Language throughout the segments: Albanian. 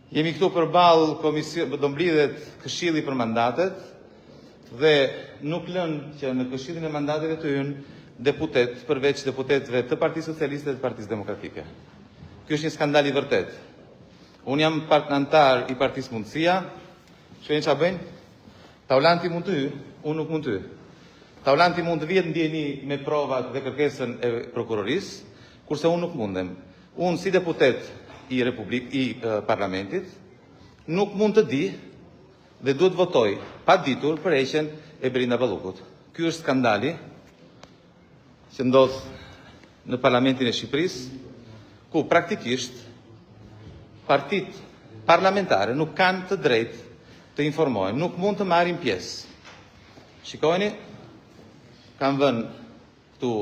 Jemi këtu përballë do mblidhet Këshilli për mandatet dhe nuk lënë që në Këshillin e mandateve të ynë deputet, përveç deputetëve të Partisë Socialiste dhe të Partisë Demokratike. Ky është një skandal i vërtet. Unë jam antar i Partisë Mundësia, që çfarë bëjnë? Taulanti mund të hyj, unë nuk mund të hyj. Taulanti mund të vjetë ndjeni me provat dhe kërkesën e prokurorisë, kurse unë nuk mundem. Unë si deputet i Parlamentit nuk mund të di dhe duhet votoj pa ditur për heqjen e Belinda Ballukut. Ky është skandali që ndodh në Parlamentin e Shqipërisë, ku praktikisht partitë parlamentare nuk kanë të drejtë të informojnë, nuk mund të marrin pjesë. Shikojeni, kam vënë këtu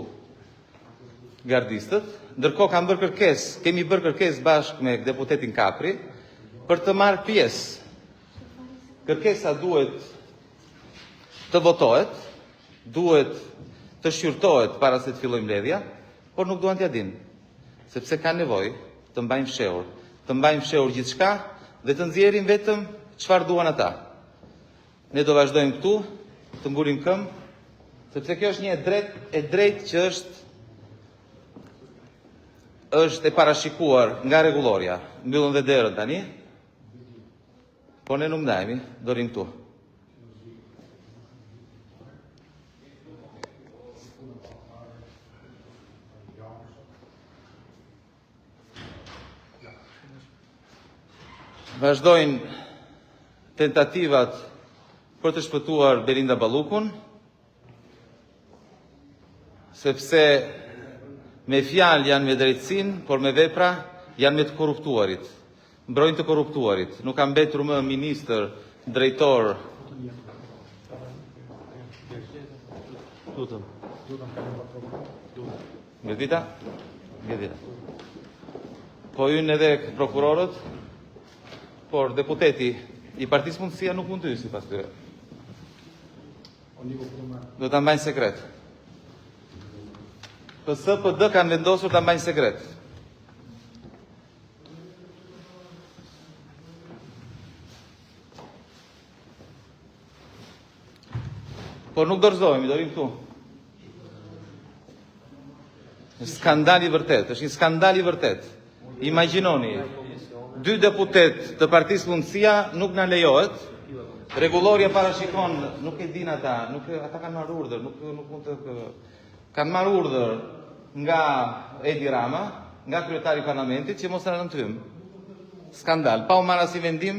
gardistët, ndërkohë kam bërë kërkesë, kemi bërë kërkesë bashkë me deputetin Kapri për të marrë pjesë. Kërkesa duhet të votohet, duhet të shqyrtohet para se të fillojë mbledhja, por nuk duan t'ia dinë, sepse kanë nevojë të mbajnë fshehur, gjithçka dhe të nxjerrin vetëm çfarë duan ata. Ne do vazhdojmë këtu të mbulim këmbë, sepse kjo është një e drejtë që është e parashikuar nga rregulloria. Mbyllën dhe derën tani, por ne nuk ndajemi, do rrim këtu. Vazhdojnë tentativat për të shpëtuar Belinda Ballukun, sepse me fjalë janë me drejtësinë, por me vepra janë me të korruptuarit. Mbrojnë të korruptuarit. Nuk ka mbetur më ministër, drejtor. Ngëdita? Po ynë edhe prokurorët, por deputeti i Partisë Mundësia nuk mund të hyjë sipas tyre. Do ta mbajnë sekret. PSD kanë vendosur ta mbajnë sekret. Por nuk dorëzohemi, do rim këtu. Skandal i vërtet, është një skandal i vërtet. Imagjinoni, 2 deputet të Partisë Mundësia nuk na lejohet. Rregulloria parashikon, nuk e din ata, ata kanë marrë urdhër, nuk mund të kanë marrë urdhër nga Edi Rama, nga kryetari i Parlamentit që mos na nëntym. Skandal, pa u marrë asnjë vendim,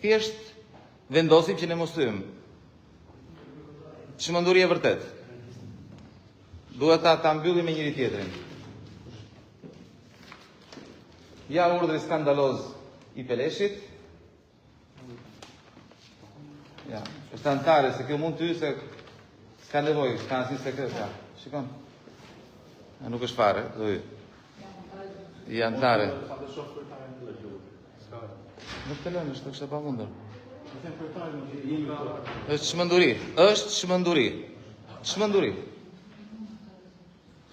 thjesht vendosim që ne mos hyjmë. Çmenduri e vërtet. Duhet ta mbyllim me njëri tjetrin. Ja urdhri skandaloz i Peleshit. Ja, është antare se kjo mund të hyjë se s'ka nevojë, s'ka asnjë sekret. Shikon. Nuk është fare, do hyjë. I antare. Nuk të lënë, është pa mundur. Është çmenduri.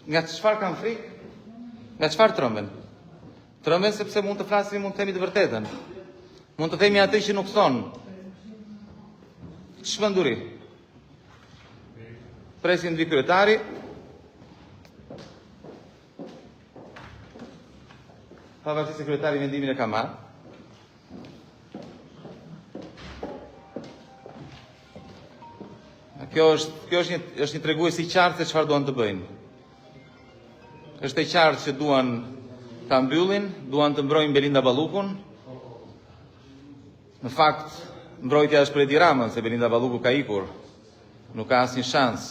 Nga çfarë kanë frikë? Nga çfarë tremben? Tremben sepse mund të flasim, mund të themi të vërtetën. Mund të themi atë që nuk thonë. Çmenduri. Presin dy kryetari. Pavarësisht se kryetari vendimin e ka marrë. Kjo është një tregues i qartë se çfarë duan të bëjnë. Është e qartë që duan ta mbyllin, duan të mbrojnë Belinda Ballukun. Në fakt, mbrojtja është për Edi Ramën, se Belinda Balluku ka ikur. Nuk ka asnjë shans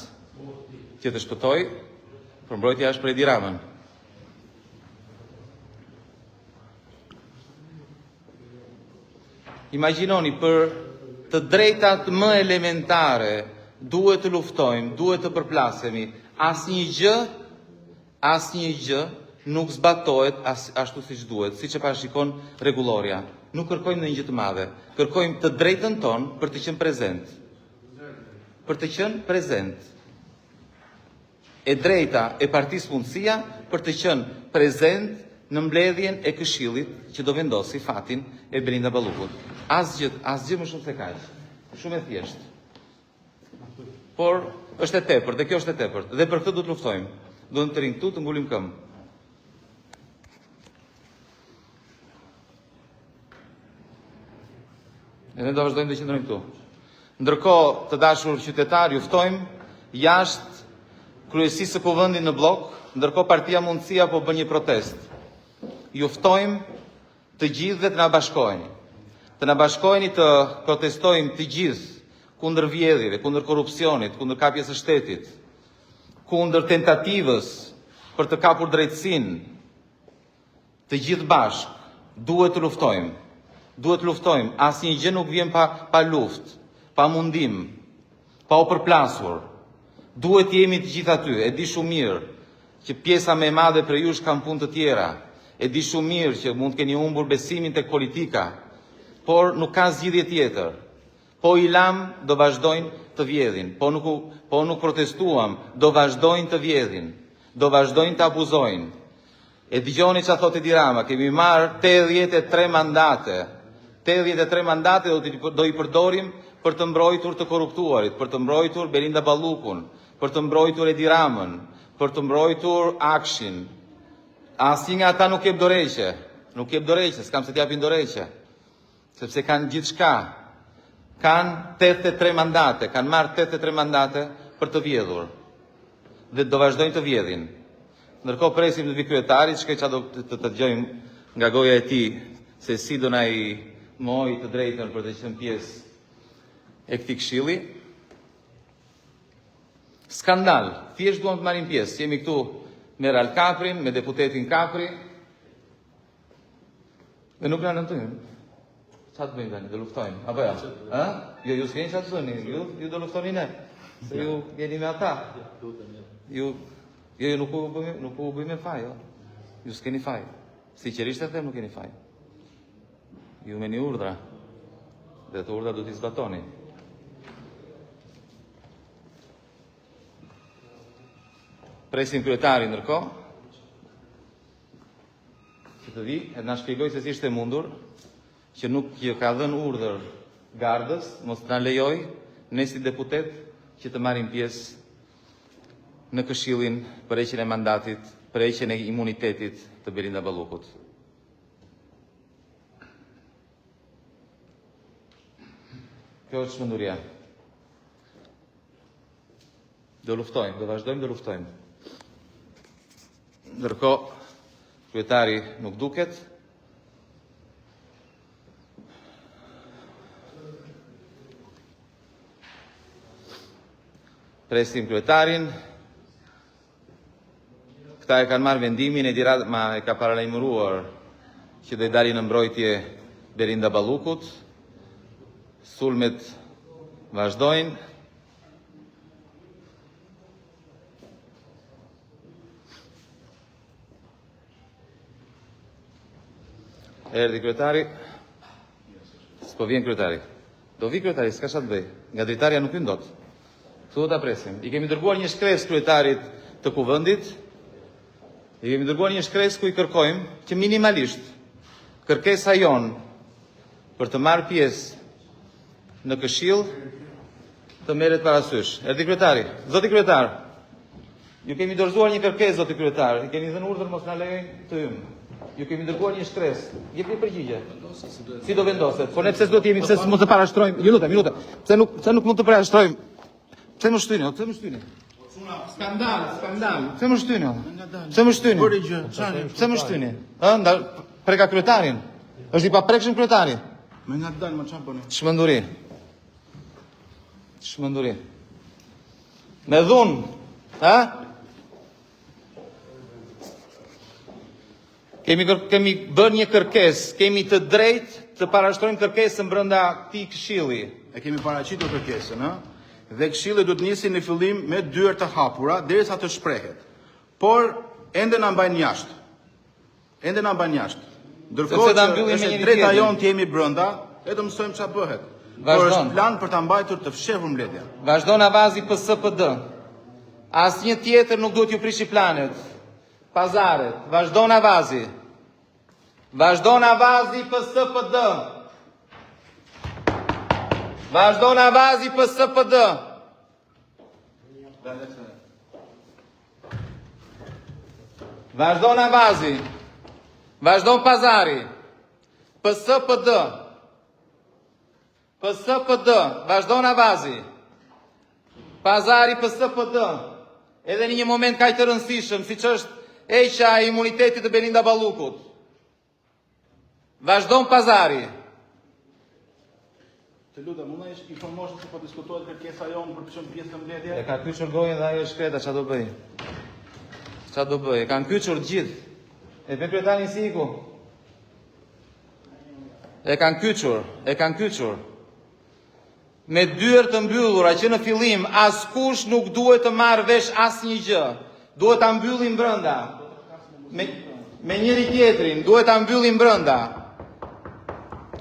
që të shpëtoj, por mbrojtja është për Edi Ramën. Imagjinoni, për të drejtat më elementare duhet të luftojmë, duhet të përplasemi. Asnjë gjë nuk zbatohet ashtu siç duhet, siç e parashikon rregulloria. Nuk kërkojmë ndonjë gjë të madhe, kërkojmë të drejtën tonë për të qenë prezent. Për të qenë prezent. E drejta e Partisë Mundësia për të qenë prezent në mbledhjen e këshillit që do vendosi fatin e Belinda Ballukut. Asgjë më shumë se kaq. Shumë e thjeshtë. Por është e tepërt, dhe kjo është e tepërt. Dhe për këtë do të luftojmë. Do të rrim këtu të ngulim këmbë. E ne do vazhdojmë të qëndrojmë këtu. Ndërkohë, të dashur qytetar, ju ftojmë jashtë kryesisë së kuvendit në blok, ndërkohë Partia Mundësia po bën një protestë. Ju ftojmë të gjithë dhe të na bashkoheni. Të na bashkoheni të protestojmë të gjithë kundër vjedhjeve, kundër korrupsionit, kundër kapjes së shtetit, kundër tentativës për të kapur drejtësinë. Të gjithë bashkë duhet të luftojmë. Duhet të luftojmë. Asnjë gjë nuk vjen pa luftë, pa mundim, pa u përplasur. Duhet të jemi të gjithë aty. E di shumë mirë që pjesa më e madhe për jush kanë punë të tjera. E di shumë mirë që mund të keni humbur besimin tek politika, por nuk ka zgjidhje tjetër. Po i lam, do vazhdojnë të vjedhin. Po nuk protestuam, do vazhdojnë të vjedhin. Do vazhdojnë të abuzojnë. E dëgjoni çfarë thotë Edi Rama, kemi marrë 83 mandate. 83 mandate do i përdorim për të mbrojtur të korruptuarit, për të mbrojtur Belinda Ballukun, për të mbrojtur Edi Ramën, për të mbrojtur Akshin. Asnjë nga ata nuk jep dorëheqje. Nuk jep dorëheqje, s'kam se t'japin dorëheqje. Sepse kanë gjithçka. Kanë 83 mandate, kanë marrë 83 mandate për të vjedhur. Dhe do vazhdojnë të vjedhin. Ndërkohë presim të vi kryetari, çka do të dëgjojmë nga goja e tij se si do na i mohoj të drejtën për të qenë pjesë e këtij këshilli. Skandal. Thjesht duam të marrim pjesë. Jemi këtu me Ral Kaprin, me deputetin Kapri. Dhe nuk na nëntojmë. Qa të bëjmë tani, do luftojmë? Apo ja? Jo, ju s'keni qa të bëni, ju do luftoni ne. Se ju jeni me ata. Ju nuk u bëjmë faj, jo. Ju s'keni faj. Sinqerisht e them, nuk keni faj. Ju me një urdhra. Dhe të urdhra do t'i zbatoni. Presim kryetari ndërkohë. Që të vi, e na shpjegoj se si ishte mundur që nuk që ka dhënë urdhër gardës, mos të na lejoj, ne si deputet, që të marrim pjesë në këshillin për heqjen e mandatit, për heqjen e imunitetit të Belinda Ballukut. Kjo është shmenduria. Do luftojmë, do vazhdojmë, do luftojmë. Ndërkohë, kryetari nuk duket. Presim kryetarin. Këta e kanë marrë vendimin, Edi Rama e ka paralajmëruar që do i dalin në mbrojtje Belinda Ballukut. Sulmet vazhdojnë. Erdhi kryetari. S'po vjen kryetari. Do vi kryetari, s'ka çfarë të bëj. Nga dritarja nuk hyn dot. Këtu do ta presim. I kemi dërguar një shkresë kryetarit të kuvendit. I kemi dërguar një shkresë ku i kërkojmë që minimalisht kërkesa jon për të marrë pjesë në këshill të merret parasysh. Erdhi kryetari. Zoti kryetar. Ju kemi dorëzuar një kërkesë, zoti kryetar. I keni dhënë urdhër mos na lejojnë të hymë. Ju kemi dërguar një shkresë. Jepni përgjigje. Si do vendoset? Po ne pse s'do të jemi, pse mos të parashtrojmë? Minuta. Pse nuk mund të parashtrojmë? Pse më shtyni? Pse më shtyni? Skandal. Pse më shtyni? Pse më shtyni? Pse më shtyni? Ë, preka kryetarin. Është i paprekshëm kryetari. Me nga dal, më çfarë bëni? Shmenduri. Me dhunë, ha? Kemi bërë një kërkesë, kemi të drejtë të parashtrojmë kërkesën brenda këtij këshilli. E kemi paraqitur kërkesën, ë? Dhe këshilli duhet nisi në fillim me dyert të hapura derisa të shprehet. Por ende na mbajnë jashtë. Ndërkohë që është drejta jonë të jemi brenda, le të mësojmë çfarë bëhet. Por është plan për ta mbajtur të fshehur mbledhjen. Vazhdon avazi PSPD. Asnjë tjetër nuk duhet ju prishi planet. Pazaret, vazhdon avazi. Vazhdon avazi PSPD. Vazhdon avazi PSPD. Vazhdon avazi. Vazhdon pazari. PSPD. PSPD. Vazhdon avazi. Pazari PSPD. Edhe në një moment kaq të rëndësishëm, siç është heqja e imunitetit të Belinda Ballukut. Vazhdon pazari. Të lutem, unë ish informosh se po diskutohet kërkesa jonë për të qenë pjesë në mbledhje. E ka kyçur gojën dhe ajo shkreta, çfarë do bëj? Çfarë do bëj? E kanë kyçur gjithë. E vjen kryetari Siku. E kanë kyçur. Me dyert të mbyllura që në fillim askush nuk duhet të marrë vesh asnjë gjë. Duhet ta mbyllim brenda. Me njëri tjetrin, duhet ta mbyllim brenda.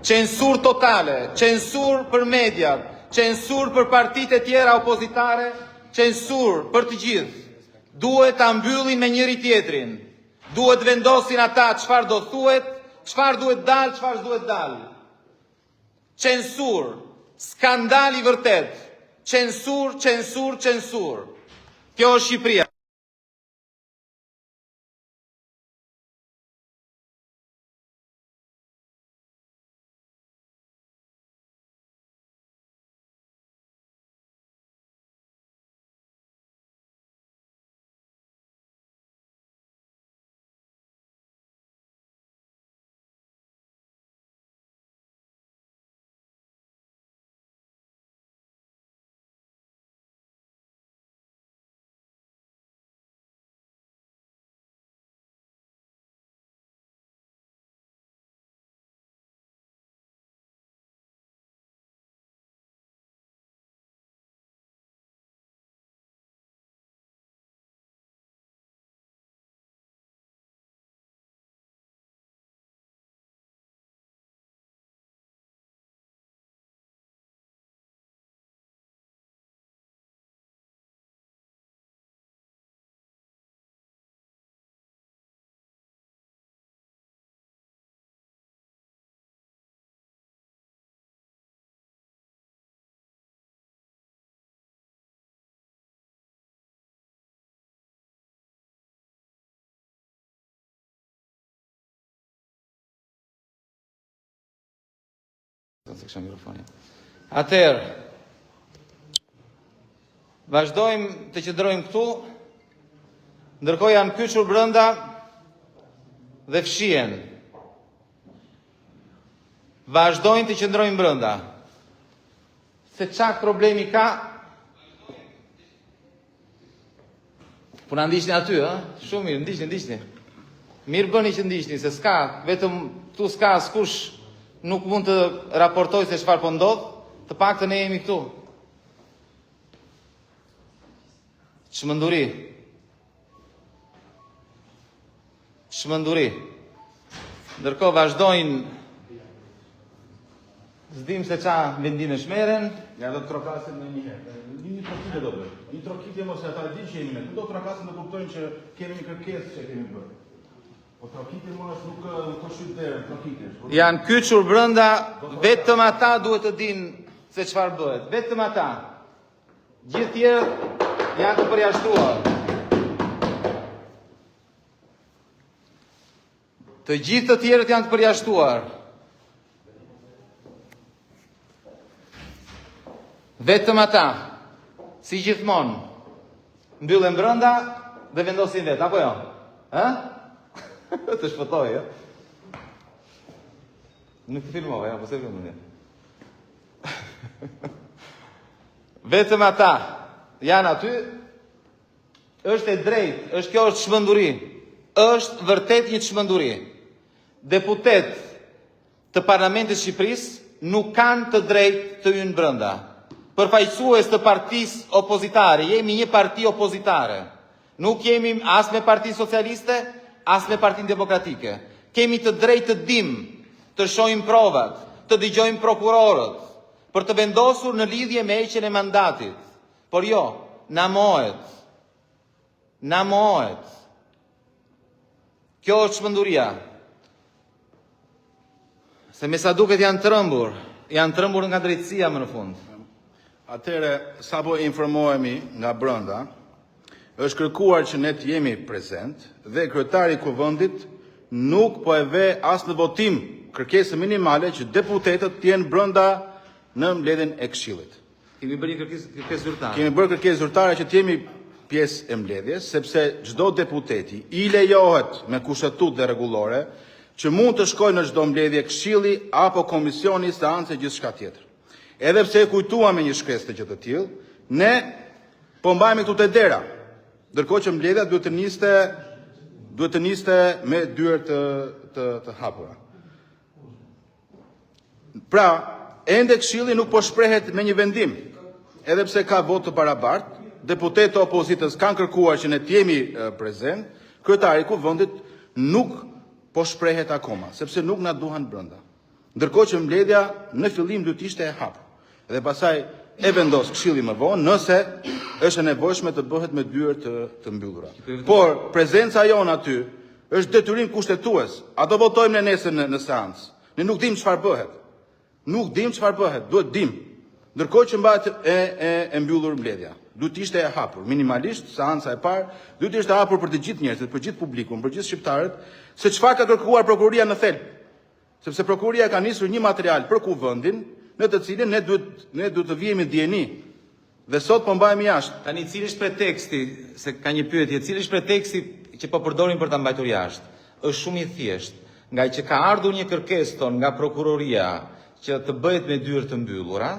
Censur totale, censur për mediat, censur për partitë e tjera opozitare, censur për të gjithë. Duhet ta mbyllin me njëri tjetrin. Duhet vendosin ata çfarë do thuhet, çfarë duhet dalë, çfarë duhet dalë. Censur, skandal i vërtet. Censur. Kjo është Shqipëria. Atëherë, vazhdojmë të qëndrojmë këtu, ndërkohë janë kyçur brenda dhe fshihen. Vazhdojnë të qëndrojmë brenda. Se çak problemi ka? Po na ndiqni aty, ë? Shumë mirë, ndiqni. Mirë bëni që ndiqni, se s'ka, vetëm këtu s'ka askush nuk mund të raportoj se çfarë po ndodh, të paktën ne jemi këtu. Çmenduri. Ndërkohë vazhdojnë, s'dim se ça vendime shmeren. Ja do të trokasin në një herë. Një trokitje do bëj. Një trokitje mos e ata dinë që jemi ne. Do të trokasin dhe kuptojnë që kemi një kërkesë që kemi bërë. Po trokitje mos nuk ka shqyrë trokitje. Janë kyçur brenda, vetëm ata duhet të dinë se çfarë bëhet. Vetëm ata. Gjithë tjerët janë të përjashtuar. Të gjithë të tjerët janë të përjashtuar. Vetëm ata, si gjithmonë, mbyllen brenda dhe vendosin vetë, apo jo? Të shpëtoj, Nuk të filmova, po se filmoj. Vetëm ata janë aty, është e drejtë, kjo është çmenduri. Është vërtet një çmenduri. Deputet të Parlamentit të Shqipërisë nuk kanë të drejtë të hyjnë brenda. Përfaqësues të partisë opozitare, jemi një parti opozitare. Nuk jemi as me Partinë Socialiste, as me Partinë Demokratike. Kemi të drejtë të dimë, të shohim provat, të dëgjojmë prokurorët, për të vendosur në lidhje me heqjen e mandatit. Por jo, na mohet. Kjo është çmenduria. Se me sa duket janë trembur nga drejtësia më në fund. Atëre, sa po informohemi nga brenda, është kërkuar që ne të jemi prezent dhe kryetari i kuvendit nuk po e ve as në votim kërkesë minimale që deputetët të jenë brenda në mbledhjen e Këshillit. Kemi bërë një kërkesë zyrtare. Kemi bërë kërkesë zyrtare që të jemi pjesë e mbledhjes, sepse çdo deputeti i lejohet me kushtetutë dhe rregullore që mund të shkojë në çdo mbledhje Këshilli apo komisioni, seancë e gjithçka tjetër. Edhe pse e kujtuam me një shkresë të gjë të tillë, ne po mbajmë këtu te dera. Ndërkohë që mbledhja duhet të niste me dyert të hapura. Pra, ende Këshilli nuk po shprehet me një vendim. Edhe pse ka votë të barabartë, deputetët e opozitës kanë kërkuar që ne të jemi prezent, kryetari i kuvendit nuk po shprehet akoma, sepse nuk na duhan brenda. Ndërkohë që mbledhja në fillim duhet ishte e hapur. Dhe pasaj e vendos Këshilli më vonë nëse është e nevojshme të bëhet me dyert të mbyllura. Por prezenca jonë aty është detyrim kushtetues. A do votojmë ne nesër në seancë? Ne nuk dim çfarë bëhet. Nuk dim çfarë bëhet, duhet dim. Ndërkohë që mbahet e mbyllur mbledhja. Duhet ishte e hapur, minimalisht seanca e parë duhet ishte e hapur për të gjithë njerëzit, për gjithë publikun, për gjithë shqiptarët, se çfarë ka kërkuar prokuroria në thelb. Sepse prokuroria ka nisur një material për kuvendin në të cilin ne duhet të vijemi dieni. Dhe sot po mbahemi jashtë. Tani cili është preteksti, se ka një pyetje, cili është preteksti që po përdorin për ta mbajtur jashtë? Është shumë i thjeshtë, nga që ka ardhur një kërkesë ton nga prokuroria që të bëhet me dyert të mbyllura,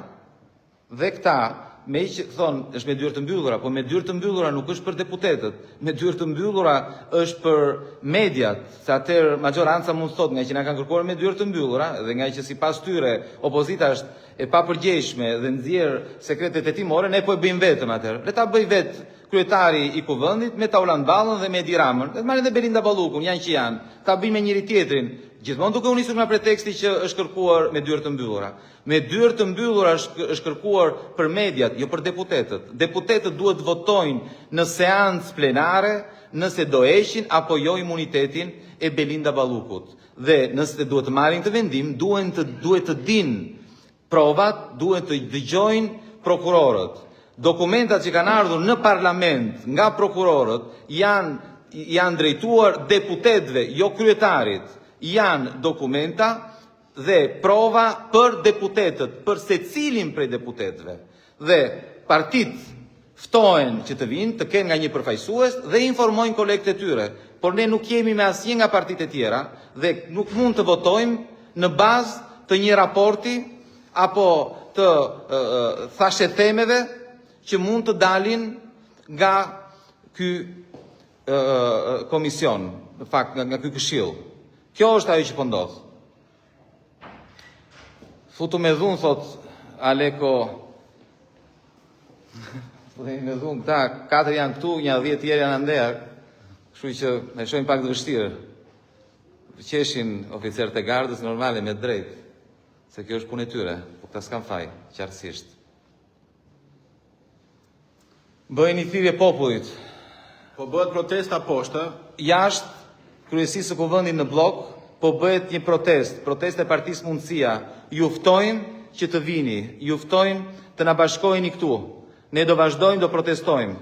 dhe këta me që thonë është me dyert të mbyllura, po me dyert të mbyllura nuk është për deputetët, me dyert të mbyllura është për mediat, se atëherë majoranca mund thotë nga që na kanë kërkuar me dyert të mbyllura dhe nga që sipas tyre opozita është e papërgjegjshme dhe nxjerr sekretet hetimore, ne po e bëjmë vetëm atëherë. Le ta bëj vetë kryetari i kuvendit me Tauland Ballën dhe me Edi Ramën. Le të marrin dhe Belinda Ballukun, janë që janë. Ta bëjmë me njëri tjetrin. Gjithmonë duke u nisur nga preteksti që është kërkuar me dyert të mbyllura. Me dyert të mbyllura është kërkuar për mediat, jo për deputetët. Deputetët duhet votojnë në seancë plenare nëse do heqin apo jo imunitetin e Belinda Ballukut. Dhe nëse duhet të marrin të vendim, duhet të dinë provat, duhet të dëgjojnë prokurorët. Dokumentat që kanë ardhur në parlament nga prokurorët janë drejtuar deputetëve, jo kryetarit. Janë dokumenta dhe prova për deputetët, për secilin prej deputetëve. Dhe partit ftohen që të vinë, të kenë nga një përfaqësues dhe informojnë kolegët e tyre. Por ne nuk jemi me asnjë nga partitë e tjera dhe nuk mund të votojmë në bazë të një raporti apo të thashethemeve që mund të dalin nga ky komision, në fakt nga ky këshill. Kjo është ajo që po ndodh. Futu me dhun, thot Aleko. Futu me dhun, këta 4 janë këtu, një 10 tjerë janë nder. Kështu që ne shohim pak të vështirë. Qeshin oficerët e gardës normale me drejt, se kjo është punë e tyre, po këta s'kan faj, qartësisht. Bëjnë i thirrje popullit. Po bëhet protesta poshtë. Jashtë kryesisë së kuvendit në blok, po bëhet një protestë e Partisë Mundësia. Ju ftojmë që të vini, ju ftojmë të na bashkoheni këtu. Ne do vazhdojmë, do protestojmë.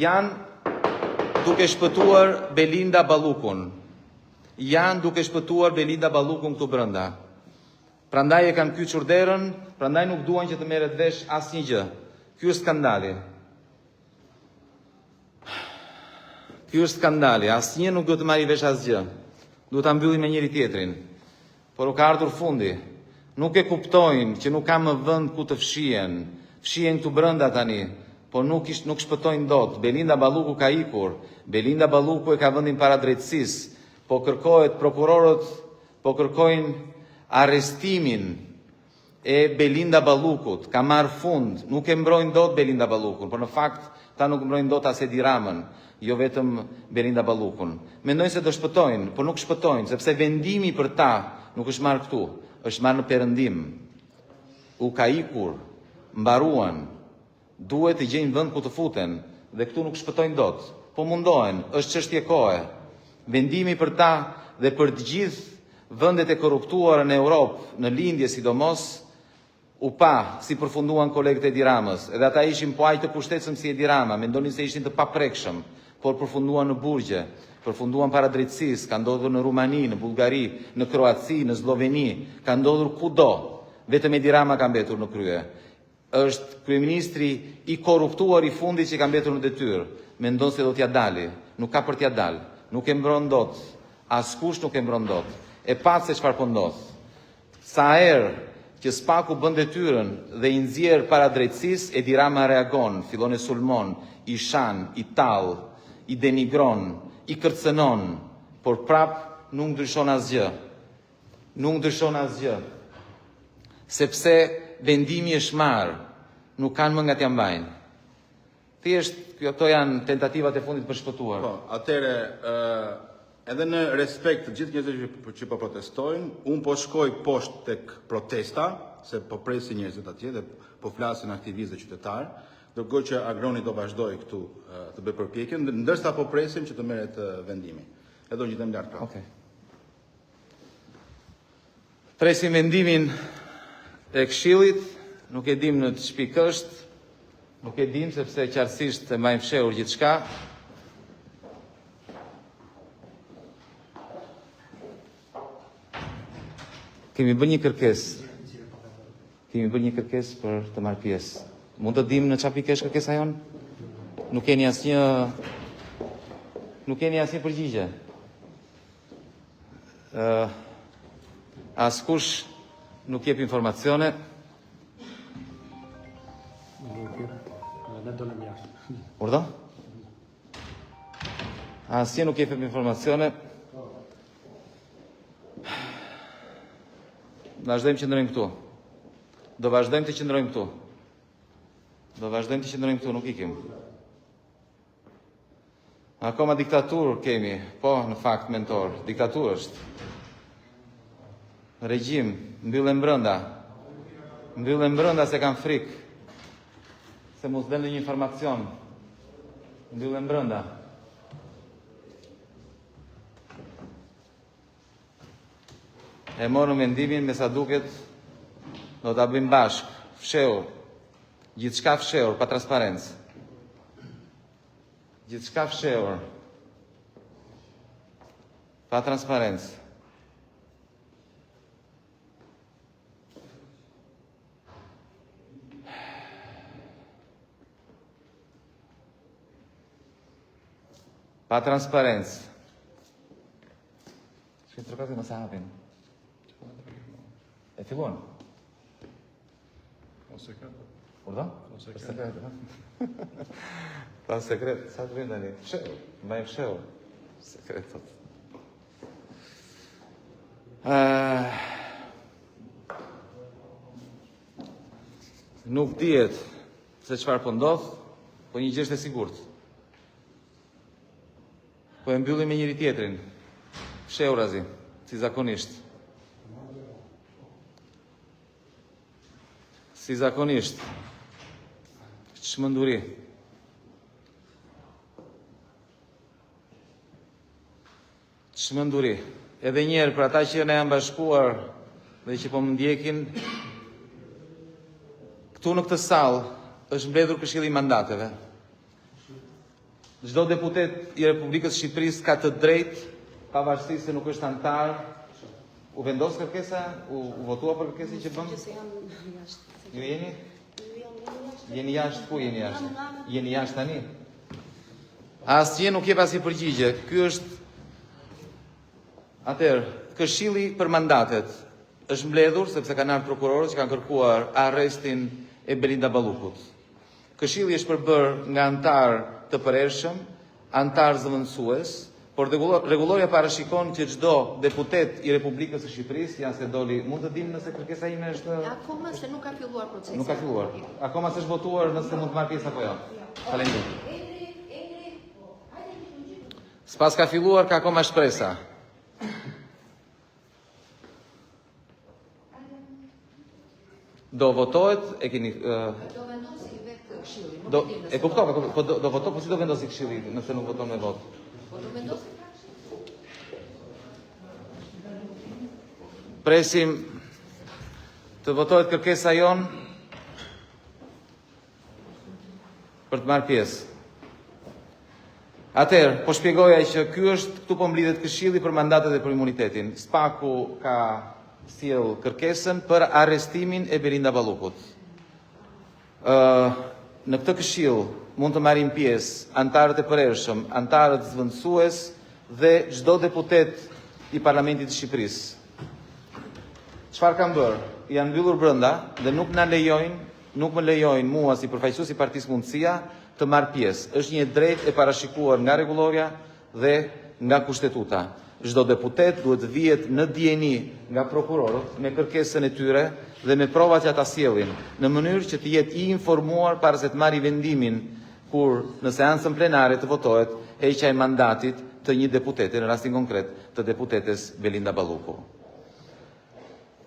Janë duke shpëtuar Belinda Ballukun. Janë duke shpëtuar Belinda Ballukun këtu brenda. Prandaj e kanë kyçur derën, prandaj nuk duan që të merret vesh asnjë gjë. Ky është skandali. Ky është skandali, asnjë nuk do të marrë vesh asgjë. Duhet ta mbyllim me njëri tjetrin. Por u ka ardhur fundi. Nuk e kuptojnë që nuk ka më vend ku të fshihen. Fshihen këtu brenda tani, por nuk shpëtojnë dot. Belinda Balluku ka ikur. Belinda Balluku e ka vendin para drejtësisë. Po kërkohet, prokurorët po kërkojnë arrestimin e Belinda Ballukut. Ka marrë fund. Nuk e mbrojnë dot Belinda Ballukun, por në fakt ta nuk mbrojnë dot as Edi Ramën. Jo vetëm Belinda Ballukun. Mendojnë se do shpëtojnë, por nuk shpëtojnë, sepse vendimi për ta nuk është marrë këtu, është marrë në Perëndim. U ka ikur, mbaruan, duhet të gjejnë vend ku të futen, dhe këtu nuk shpëtojnë dot. Po mundohen, është çështje kohe. Vendimi për ta dhe për të gjithë vendet e korruptuara në Europë, në lindje sidomos, u pa si përfunduan kolegët e Edi Ramës, edhe ata ishin po aq të pushtetshëm si Edi Rama, mendonin se ishin të paprekshëm, por përfunduan në burgje, përfunduan para drejtësisë, ka ndodhur në Rumani, në Bullgari, në Kroaci, në Zlloveni, ka ndodhur kudo, vetëm Edi Rama ka mbetur në krye. Është kryeministri i korruptuar i fundit që ka mbetur në detyrë, mendon se do t'ja dali, nuk ka për t'ja dalë, nuk e mbron dot, askush nuk e mbron dot. E pat se çfarë po ndodh. Sa herë që Spaku bën detyrën dhe i nxjerr para drejtësisë, Edi Rama reagon, fillon e sulmon, i shan, i tall, i denigron, i kërcënon, por prap nuk ndryshon asgjë. Nuk ndryshon asgjë. Sepse vendimi është marrë, nuk kanë më nga t'ja mbajnë. Thjesht, këto janë tentativat e fundit për shpëtuar. Po, atëre, edhe në respekt të gjithë njerëzve që po protestojnë, unë po shkoj poshtë tek protesta, se po presin njerëzit atje dhe po flasin aktivistë dhe qytetarë, dërgoj që Agroni do vazhdoj këtu të bëj përpjekjen, ndërsa po presim që të merret vendimi. Edhe unë gjitem lart pra. Okay. Presim vendimin e Këshillit, nuk e dim në ç'pik është, nuk e dim sepse qartësisht e mbajmë fshehur gjithçka. Kemi bërë një kërkesë. Kemi bërë një kërkesë për të marrë pjesë. Mund të dim në ç'a pikë është kërkesa jon? Nuk keni asnjë përgjigje. Askush nuk jep informacione. Ne dolem jashtë. Urdhë? Asnjë nuk jep informacione. Vazhdojmë që qëndrojmë këtu. Do vazhdojmë të qëndrojmë këtu. Nuk ikim. Akoma diktaturë kemi, po, në fakt, mentor, diktaturë është. Regjim, mbyllen brenda se kanë frikë, se mos dhe një informacion, mbyllen brenda. E morëm mendimin me sa duket, do ta bëjmë bashkë, fshehur, gjithçka fshehur, pa transparencë. Gjithçka fshehur, pa transparencë. Pa transparencë. Shkë të rëkatë më sa hapin. E fillon? O sekret. Urda? O sekret. Sekret, ha? Pa sekret, sa të vinë tani? Fshehur, mbajmë fshehur. Sekret, thot. Nuk dihet se çfarë po ndodh, po një gjë është e sigurt. Po e mbyllim me njëri tjetrin, fshehurazi, si zakonisht. Si zakonisht. Çmenduri. Çmenduri. Edhe një herë për ata që na janë bashkuar dhe që po më ndjekin, këtu në këtë sallë është mbledhur Këshilli i Mandateve. Çdo deputet i Republikës Shqipërisë ka të drejtë, pavarësisht se nuk është antar. U vendos kërkesa? U votua për kërkesën që bëm? Ju jeni? Jeni jashtë, ku jeni jashtë? Jeni jashtë tani? Asnjë nuk jep asnjë përgjigje. Ky është atëherë, Këshilli për Mandatet është mbledhur sepse kanë ardhur prokurorët që kanë kërkuar arrestin e Belinda Ballukut. Këshilli është përbërë nga antar të përhershëm, antar zëvendësues, por rregulloria parashikon që çdo deputet i Republikës së Shqipërisë, janë se doli, mund të dim nëse kërkesa ime është... Akoma se nuk ka filluar procesi. Nuk ka filluar. Akoma s'është votuar nëse mund të marr pjesë apo jo. Faleminderit. S'pas ka filluar, ka akoma shpresa. Do votohet, e keni... Do vendosi vetë Këshilli, nuk Do, e di e kuptova, po do voto, po si do vendosi Këshilli nëse nuk voton me votë? Po do vendosi Presim të votohet kërkesa jon për të marrë pjesë. Atëherë, po shpjegoja që këtu po mblidhet Këshilli për mandatet dhe për imunitetin. Spaku ka sjell kërkesën për arrestimin e Belinda Ballukut. Në këtë këshill mund të marrin pjesë antarët e përhershëm, antarët zëvendësues dhe çdo deputet i Parlamentit të Shqipërisë. Çfarë kanë bërë? Janë mbyllur brenda dhe nuk më lejojnë mua si përfaqësues i Partisë Mundësia të marr pjesë. Është një drejtë e parashikuar nga rregulloria dhe nga kushtetuta. Çdo deputet duhet të vihet në dijeni nga prokurorët me kërkesën e tyre dhe me provat që ata sjellin, në mënyrë që të jetë i informuar para se të marrë vendimin kur në seancën plenare të votohet heqja e mandatit të një deputeti, në rastin konkret të deputetes Belinda Balluku.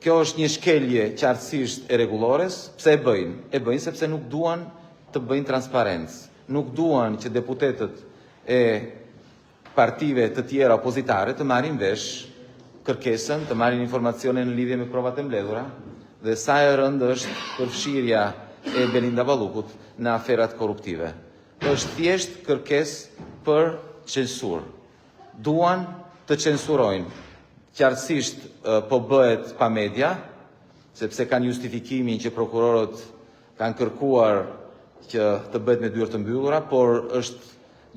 Kjo është një shkelje qartësisht e rregullores. Pse e bëjnë? E bëjnë sepse nuk duan të bëjnë transparencë. Nuk duan që deputetët e partive të tjera opozitare të marrin vesh kërkesën, të marrin informacione në lidhje me provat e mbledhura dhe sa e rëndë është përfshirja e Belinda Ballukut në aferat korruptive. Është thjesht kërkesë për censur. Duan të censurojnë. Qartësisht po bëhet pa media, sepse kanë justifikimin që prokurorët kanë kërkuar që të bëhet me dyert të mbyllura, por është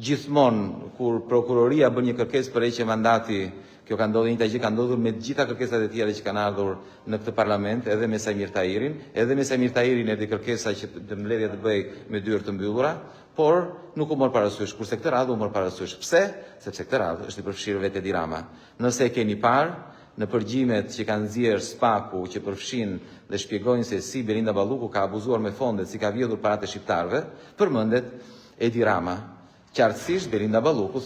gjithmonë kur prokuroria bën një kërkesë për heqje mandati, kjo ka ndodhur, njëjta gjë ka ndodhur me gjitha kërkesat e tjera që kanë ardhur në këtë parlament, edhe me Sajmir Tahirin, erdhi kërkesa që të mbledhja të bëj me dyert të mbyllura, por nuk u mor parasysh, kurse këtë radhë u mor parasysh. Pse? Sepse këtë radhë është i përfshirë vetë Edi Rama. Nëse e keni parë, në përgjimet që kanë nxjerrë Spaku që përfshin dhe shpjegojnë se si Belinda Balluku ka abuzuar me fondet, si ka vjedhur paratë e shqiptarëve, përmendet Edi Rama. Qartësisht Belinda Balluku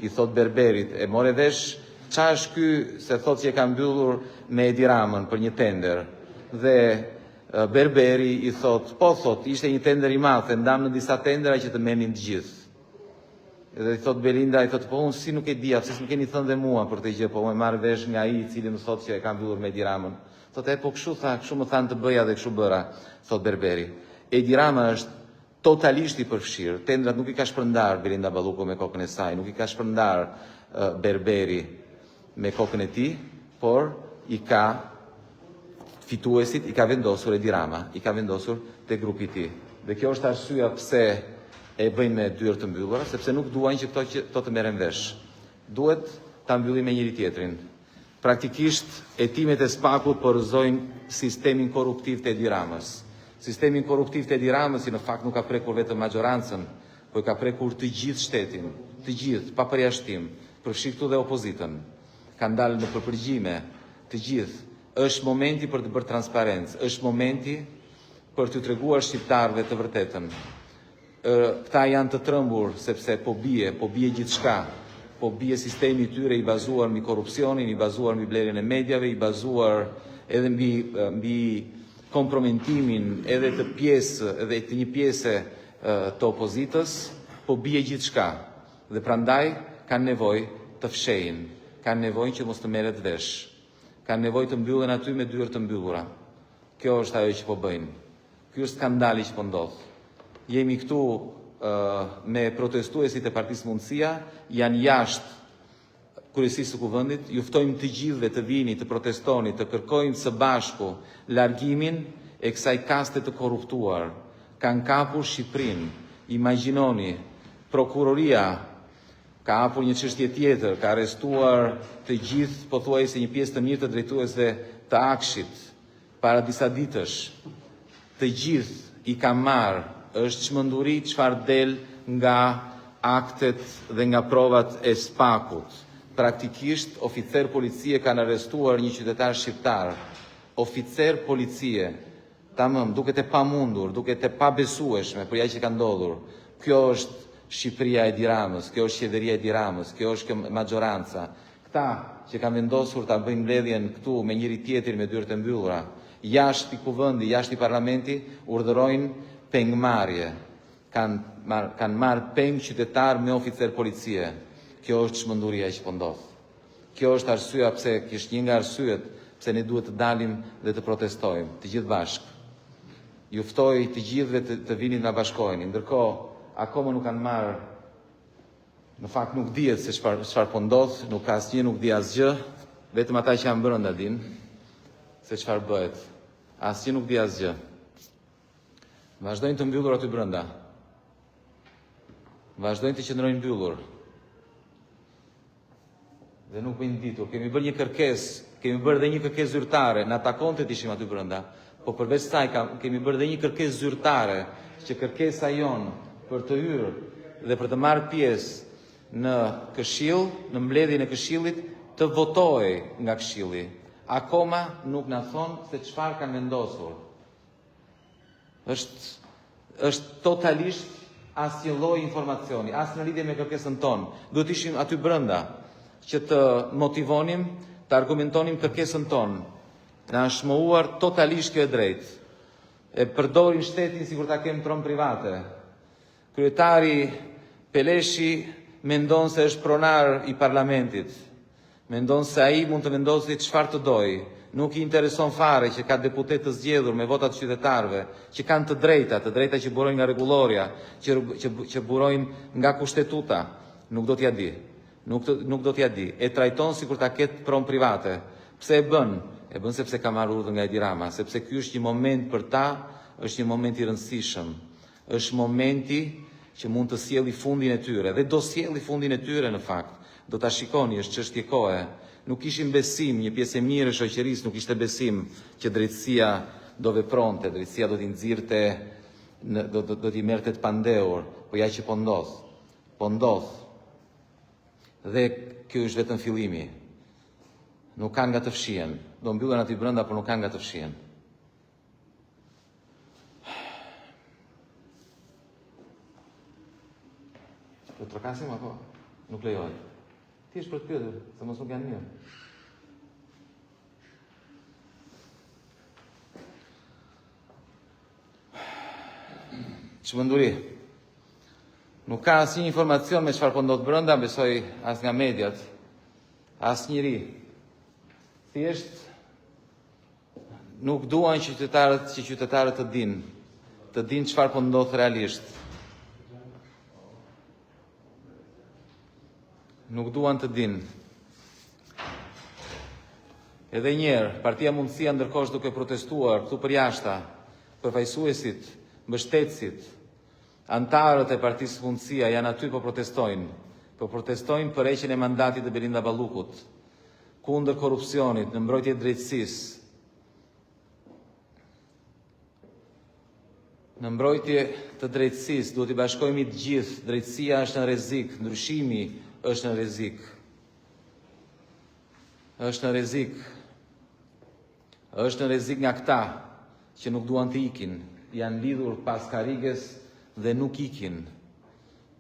i thot Berberit, e more vesh qa është ky se thot që e ka mbyllur me Edi Ramën për një tender. Dhe Berberi i thot, ishte një tender i madh, ndam në disa tendera që të merrnin të gjithë. Dhe i thot Belinda, po unë si nuk e dija, pse s'më keni thënë dhe mua për të gjë, po më marr vesh nga ai i cili më thot që e ka mbyllur me Edi Ramën. Thot po kështu më thanë të bëja dhe kështu bëra, thot Berberi. Edi Rama është totalisht i përfshirë. Tendrat nuk i ka shpërndar Belinda Balluku me kokën e saj, nuk i ka shpërndar Berberi me kokën e tij, por i ka fituesit, i ka vendosur Edi Rama, i ka vendosur te grupi i tij. Dhe kjo është arsyeja pse e bëjnë me dyert të mbyllura, sepse nuk duajnë që këto të merren vesh. Duhet ta mbyllim me njëri tjetrin. Praktikisht hetimet e Spakut porrëzojnë sistemin korruptiv të Edi Ramës. Sistemin korruptiv të Edi Ramës, në fakt nuk ka prekur vetëm majorancën, po ka prekur të gjithë shtetin, të gjithë, pa përjashtim, përfshi këtu dhe opozitën. Ka ndalë në përpërgjime të gjithë. Është momenti për të bërë transparencë, është momenti për të treguar shqiptarëve të vërtetën. Këta janë të trembur sepse po bie gjithçka. Po bie sistemi i tyre i bazuar mbi korrupsionin, i bazuar mbi blerjen e medjave, i bazuar edhe mbi kompromentimin edhe të një pjese të opozitës, po bie gjithçka. Dhe prandaj kanë nevojë të fshehin, kanë nevojë që mos të merret vesh, kanë nevojë të mbyllen aty me dyert të mbyllura. Kjo është ajo që po bëjnë. Ky është skandali që po ndodh. Jemi këtu me protestuesit e Partisë Mundësia, janë jashtë kryesisë së kuvendit, ju ftojmë të gjithëve të vini, të protestoni, të kërkojmë së bashku largimin e kësaj kaste të korruptuar. Kanë kapur Shqipërinë. Imagjinoni, prokuroria ka hapur një çështje tjetër, ka arrestuar të gjithë, pothuajse një pjesë të mirë të drejtuesve të Akshit para disa ditësh. Të gjithë i ka marrë, është çmenduri çfarë del nga aktet dhe nga provat e Spakut. Praktikisht, oficer policie kanë arrestuar një qytetar shqiptar. Oficer policie, tamam, duket e pamundur, duket e pabesueshme për ja që ka ndodhur. Kjo është Shqipëria e Edi Ramës, kjo është qeveria e Edi Ramës, kjo është majoranca. Këta që kanë vendosur ta bëjnë mbledhjen këtu me njëri tjetrin me dyert e mbyllura, jashtë i kuvendi, jashtë i parlamenti, urdhërojnë pengmarrje. Kanë marrë peng qytetar me oficer policie. Kjo është çmenduria që po ndodh. Kjo është arsyeja pse është një nga arsyet pse ne duhet të dalim dhe të protestojmë, të gjithë bashkë. Ju ftoj të gjithëve të vini nga bashkoheni, ndërkohë akoma nuk kanë marrë, në fakt nuk dihet se çfarë po ndodh, nuk ka asnjë, nuk di asgjë, vetëm ata që janë brenda din se çfarë bëhet. Asnjë nuk di asgjë. Vazhdojnë të mbyllur aty brenda. Vazhdojnë të qëndrojnë mbyllur. Dhe nuk bëjnë ditur. Kemi bërë një kërkesë, kemi bërë dhe një kërkesë zyrtare, na takonte të ishim aty brenda. Po përveç saj kemi bërë dhe një kërkesë zyrtare, që kërkesa jon për të hyrë dhe për të marrë pjesë në këshill, në mbledhjen e këshillit, të votojë nga këshilli. Akoma nuk na thonë se çfarë kanë vendosur. Është totalisht asnjë lloj informacioni, as në lidhje me kërkesën tonë. Duhet ishim aty brenda që të motivonim, të argumentonim kërkesën tonë. Na është mohuar totalisht kjo e drejtë. E përdorin shtetin sikur ta kemë pron private. Kryetari Peleshi mendon se është pronar i parlamentit. Mendon se ai mund të vendosë çfarë të dojë. Nuk i intereson fare që ka deputet të zgjedhur me votat qytetarëve, që kanë të drejta që burojnë nga rregulloria, që burojnë nga kushtetuta. Nuk do t'ja di. Nuk do t'ja di. E trajton sikur ta ketë pron private. Pse e bën? E bën sepse ka marrë urdhër nga Edi Rama, sepse ky është një moment për ta, është një moment i rëndësishëm. Është momenti që mund të sjellë fundin e tyre, dhe do sjellë fundin e tyre në fakt. Do ta shikoni, është çështje kohe. Nuk kishin besim, një pjesë e mirë e shoqërisë nuk ishte besim që drejtësia do vepronte, drejtësia do t'i nxirrte, do t'i merrte të pandehur, po ja që po ndodh. Po ndodh. Dhe ky është vetëm fillimi. Nuk kanë nga të fshihen. Do mbyllen aty brenda, por nuk kanë nga të fshihen. Do të trokasim apo nuk lejohet? Ti është për të pyetur, se mos nuk janë mirë. Çmenduri. Nuk ka asnjë informacion me çfarë po ndodh brenda, besoj as nga mediat, as njëri. Thjesht nuk duan që qytetarët të dinë çfarë po ndodh realisht. Nuk duan të dinë. Edhe njerë, Partia Mundësia ndërkohë është duke protestuar këtu për jashta, përfaqësuesit, mbështetësit, antarët e Partisë Mundësia janë aty po protestojnë. Po protestojnë për heqjen e mandatit të Belinda Ballukut, kundër korrupsionit, në mbrojtje të drejtësisë. Në mbrojtje të drejtësisë duhet i bashkojmë të gjithë. Drejtësia është në rrezik, ndryshimi është në rrezik. Është në rrezik. Është në rrezik nga këta që nuk duan të ikin. Janë lidhur pas karriges dhe nuk ikin.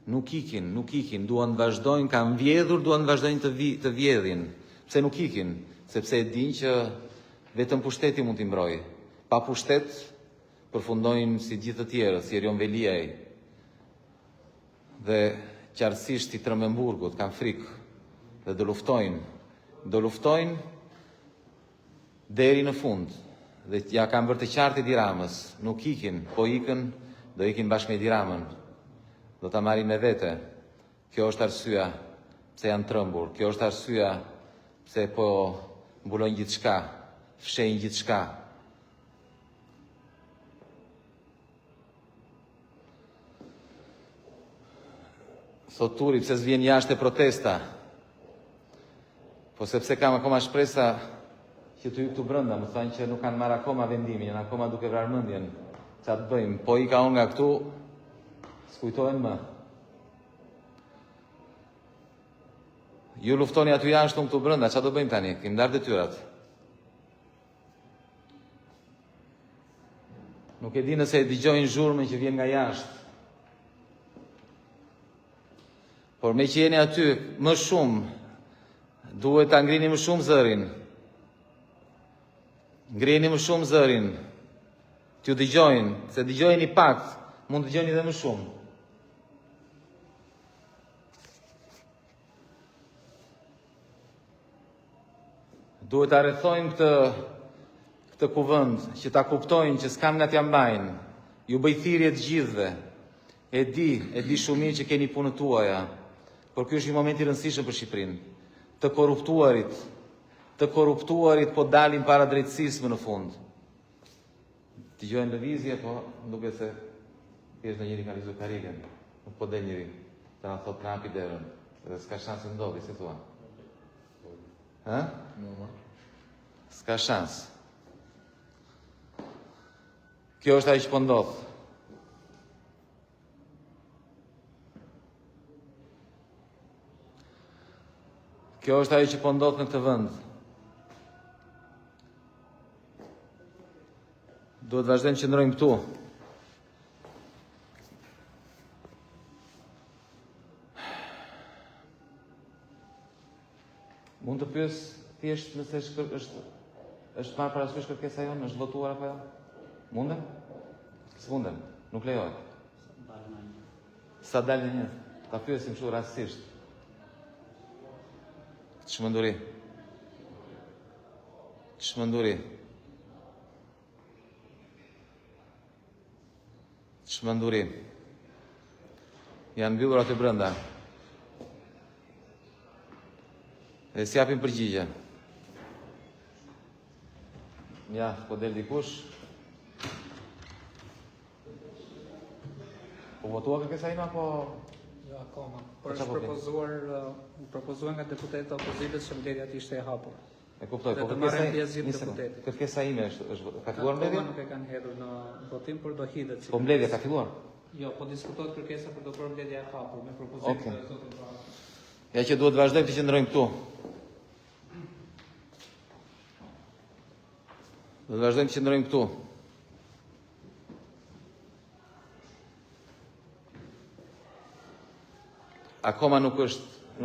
Nuk ikin. Duan të vazhdojnë, kanë vjedhur, duan të vazhdojnë të vjedhin. Pse nuk ikin? Sepse e dinë që vetëm pushteti mund t'i mbrojë. Pa pushtet përfundojnë si gjithë të tjerë, si Erion Veliaj. Dhe qartësisht i Trëmbenburgut, kanë frikë dhe do luftojnë. Do luftojnë deri në fund. Dhe ja kanë bërë të qartë Edi Ramës. Nuk ikin, po ikën, do ikin bashkë me Edi Ramën. Do ta marrin me vete. Kjo është arsyeja pse janë trembur. Kjo është arsyeja pse po mbulojnë gjithçka, fshehin gjithçka. Thot Turi, pse s'vjen jashtë e protesta? Po sepse kam akoma shpresa që të këtu brenda, më thonë që nuk kanë marrë akoma vendimin, janë akoma duke vrarë mendjen. Çfarë të bëjmë? Po i ka unë nga këtu, s'kujtohen më. Ju luftoni aty jashtë, unë këtu brenda, çfarë do bëjmë tani? Kemi ndarë detyrat. Nuk e di nëse e dëgjojnë zhurmën që vjen nga jashtë. Por me që jeni aty më shumë, duhet ta ngrini më shumë zërin. Ngrini më shumë zërin. T'ju dëgjojnë, se dëgjojnë i pak, mund të dëgjojnë edhe më shumë. duhet ta rrethojnë këtë kuvend, që ta kuptojnë që s'kam nga t'ja mbajnë. Ju bëj thirrje të gjithëve. E di shumë mirë që keni punët tuaja, por ky është një moment i rëndësishëm për Shqipërinë. Të korruptuarit po dalin para drejtësisë më në fund. Dëgjojnë lëvizje, po duket se thjesht ndonjëri ka lëvizu karrigen. Nuk po del njëri. Ta na thot Trumpi derën. Dhe s'ka shans të ndodhi, si thua. Ha? S'ka shans. Kjo është ajo që po ndodh. Kjo është ajo që po ndodh në këtë vend. Duhet vazhdojmë që qëndrojmë këtu. Mund të pyes thjesht nëse është marrë parasysh kërkesa jonë, është votuar apo jo? Mundem? S'mundem, nuk lejohet. Sa dalë një, ta pyesim kështu rastësisht. Çmenduri. Janë mbyllur aty brenda. Dhe s'japin përgjigje. Ja, po del dikush. Po votua kërkesa ime apo? Jo, akoma. Por është propozuar nga deputetët e opozitës që mbledhja të ishte e hapur. E kuptoj, po kërkesa ime është ka filluar mbledhja? Nuk e kanë hedhur në votim, por do hidhet. Po mbledhja ka filluar? Jo, po diskutohet kërkesa për të bërë mbledhja e hapur me propozimin e zotit Rama. Ja që duhet vazhdojmë të qëndrojmë këtu. Duhet vazhdojmë të qëndrojmë këtu. Akoma nuk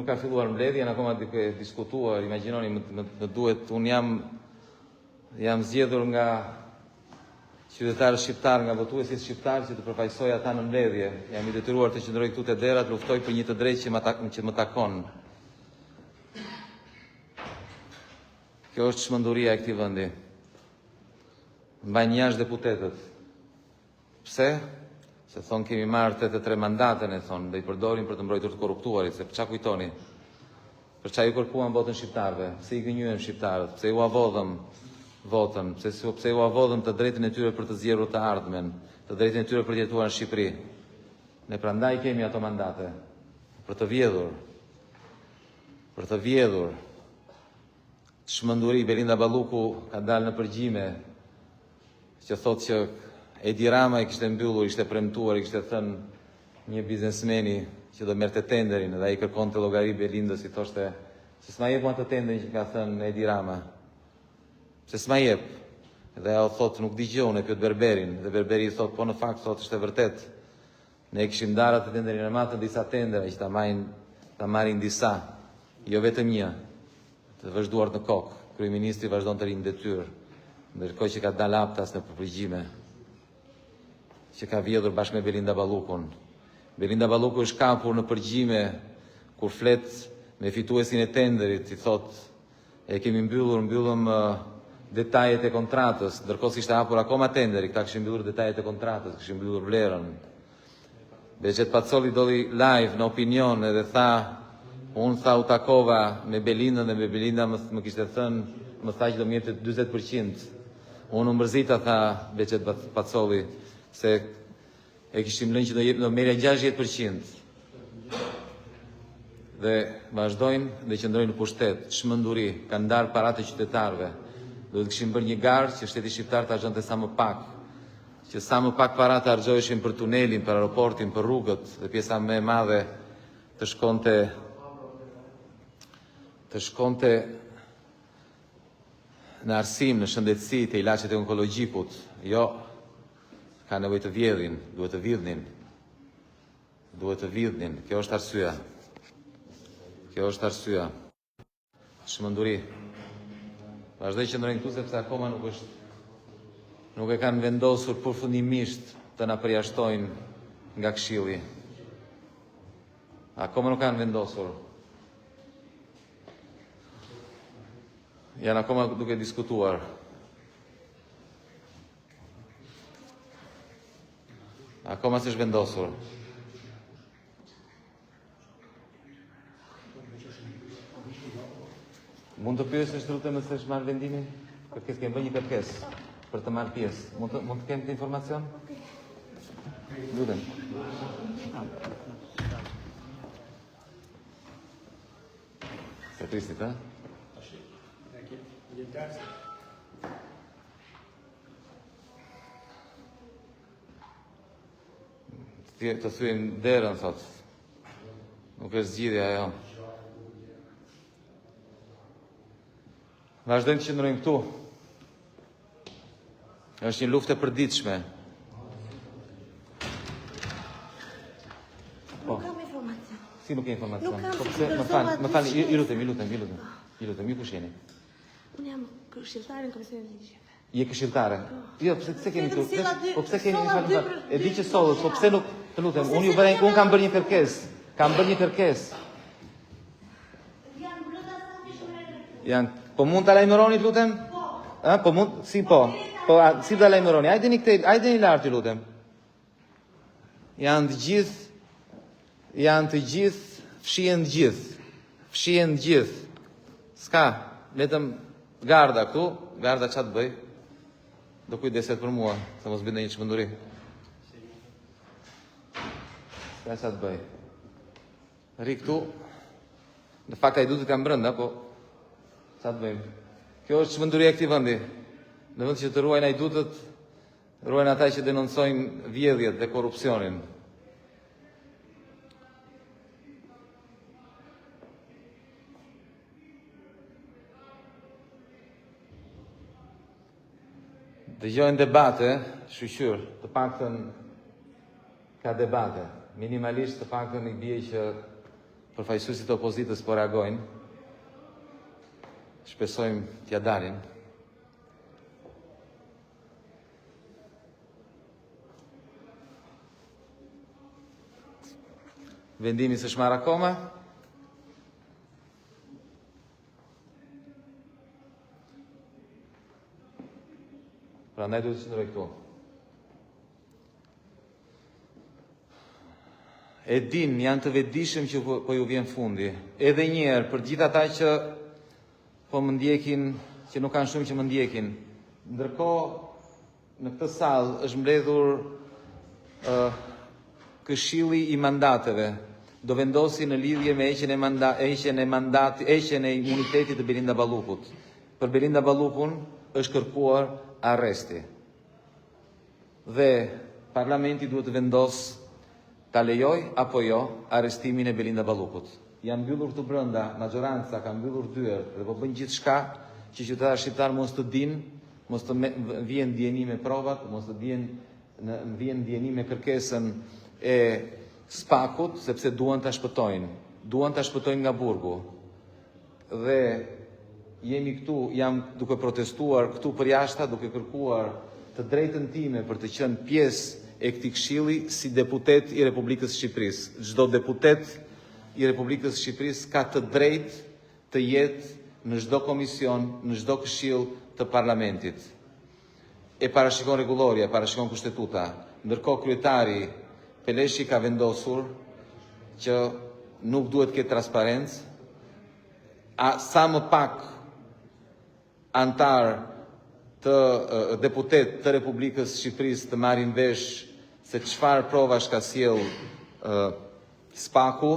ka filluar mbledhjen, akoma duke diskutuar, imagjinoni, më duhet, unë jam zgjedhur nga qytetarë shqiptar, nga votuesit shqiptar që të përfaqësoj ata në mbledhje. Jam i detyruar të qëndroj këtu te dera, të luftoj për një të drejtë që më takon. Kjo është çmenduria e këtij vendi. Mbajnë jashtë deputetët. Pse? Se thonë kemi marrë 83 mandatën, e thonë, dhe i përdorin për të mbrojtur të korruptuarit, se ç'a kujtoni? Për ç'a ju kërkuan votën shqiptarëve? Pse i gënjyen shqiptarët? Pse ju avodhëm votën? Pse ju avodhëm të drejtën e tyre për të zgjerrur të ardhmen, të drejtën e tyre për të jetuar në Shqipëri? Ne prandaj kemi ato mandate për të vjedhur. Çmenduri. Belinda Balluku ka dalë në përgjime që thotë që Edi Rama i kishte mbyllur, ishte premtuar, i kishte thënë një biznesmeni që do merrte tenderin dhe ai kërkonte llogari Belindës, i thoshte se s'ma jep atë tenderin që ka thënë Edi Rama. Se s'ma jep. Dhe ajo thotë nuk dëgjon, e pyet Berberin, dhe Berberi i thotë po në fakt thotë është e vërtet. Ne kishim ndarë atë tenderin e matën disa tendera që ta marrin disa, jo vetëm një, të vazhduar në kokë. Kryeministri vazhdon të rinë detyrë, ndërkohë që ka dalë aptas në përgjigje, që ka vjedhur bashkë me Belinda Ballukun. Belinda Balluku është kapur në përgjime kur flet me fituesin e tenderit, i thot e kemi mbyllëm detajet e kontratës, ndërkohë ishte hapur akoma tenderi, këta kishin mbyllur detajet e kontratës, kishin mbyllur vlerën. Beqet Pacoli doli live në Opinion edhe tha, unë tha u takova me Belindën dhe me Belinda më kishte thënë, më tha që do më jepte 40%. Unë u mërzita, tha Beqet Pacoli, se e kishim lënë që do merrja 60%. Dhe vazhdojnë dhe qëndrojnë në pushtet, çmenduri, kanë ndarë paratë e qytetarëve. Duhet kishim bërë një garë që shteti shqiptar të argjonte sa më pak, që sa më pak para të argjoheshin për tunelin, për aeroportin, për rrugët, dhe pjesa më e madhe të shkonte në arsim, në shëndetësi, të ilaçet e onkologjikut. Jo, ka nevojë të vjedhin, duhet të vjedhin. Kjo është arsyeja. Çmenduri. Vazhdoj që ndrojnë këtu sepse akoma nuk e kanë vendosur përfundimisht të na përjashtojnë nga Këshilli. Akoma nuk kanë vendosur. Janë akoma duke diskutuar. Akoma s'është vendosur. Mund të pyesësh lutem nëse është marrë vendimin? Kërkesë, kemi bërë një kërkesë për të marrë pjesë. Mund të kemi këtë informacion? Lutem. Se tristit, ha? Të thyen derën, thot. Nuk është zgjidhja ajo. Vazhdojmë të qëndrojmë këtu. Është një luftë e përditshme. Nuk kam informacion. Si nuk ke informacion? Nuk kam, Po se pse, personat më fal, i lutem, ju kush jeni? Unë jam këshilltare në Komisionin e Ligjeve. Je këshilltare? Jo, pse kemi këtu? Vetëm silla dy- Po pse kemi solla dy fal? për- E di dy që sollët, po pse nuk, të lutem, Po se unë ju se bëj, jam unë kam e- bërë një kërkesë. Kam bërë një kërkesë. Janë, po mund ta lajmëroni, të lutem? Po. Po mund, si po? Po, si ta lajmëroni? Hajdeni këtej, hajdeni lart, ju lutem. Janë të gjithë, fshihen të gjithë. S'ka, vetëm garda këtu, garda ç'a të bëj? Do kujdeset për mua, se mos bëj një çmenduri. S'ka ç'a të bëj. Ri këtu, në fakt ai duhet të kam brenda, po ç'a të bëjmë? Kjo është çmenduria e këtij vendi. Në vend që të ruajnë ai duhet ruajnë ata që denoncojnë vjedhjet dhe korrupsionin. Dëgjojnë debate, shqyr, të paktën ka debate. Minimalisht të paktën i bie që përfaqësuesit e opozitës po reagojnë. Shpresojmë t'ja dalin. Vendimi s'është marrë akoma. Prandaj duhet të qëndroj këtu. E din, janë të vetëdijshëm që po ju vjen fundi. Edhe një herë për gjithë ata që po më ndjekin, që nuk kanë shumë që më ndjekin. Ndërkohë, në këtë sallë është mbledhur Këshilli i mandateve. Do vendosi në lidhje me heqjen e imunitetit të Belinda Ballukut. Për Belinda Ballukun është kërkuar arresti. Dhe parlamenti duhet të vendosë ta lejoj apo jo arrestimin e Belinda Ballukut. Janë mbyllur këtu brenda, majoranca ka mbyllur dyert dhe po bën gjithçka që qytetarët shqiptar mos të dinë, mos të vjen ndjeni me provat, mos të vjen ndjeni me kërkesën e SPAK-ut, sepse duan ta shpëtojnë. Duan ta shpëtojnë nga burgu. Dhe jemi këtu, jam duke protestuar këtu për jashta, duke kërkuar të drejtën time për të qenë pjesë e këtij këshilli si deputet i Republikës së Shqipërisë. Çdo deputet i Republikës së Shqipërisë ka të drejtë të jetë në çdo komision, në çdo këshill të parlamentit. E parashikon rregulloria, parashikon kushtetuta. Ndërkohë kryetari Peleshi ka vendosur që nuk duhet të ketë transparencë, sa më pak antar të deputet të Republikës Shqipërisë të marrin vesh se çfarë provash ka sjell SPAK-u,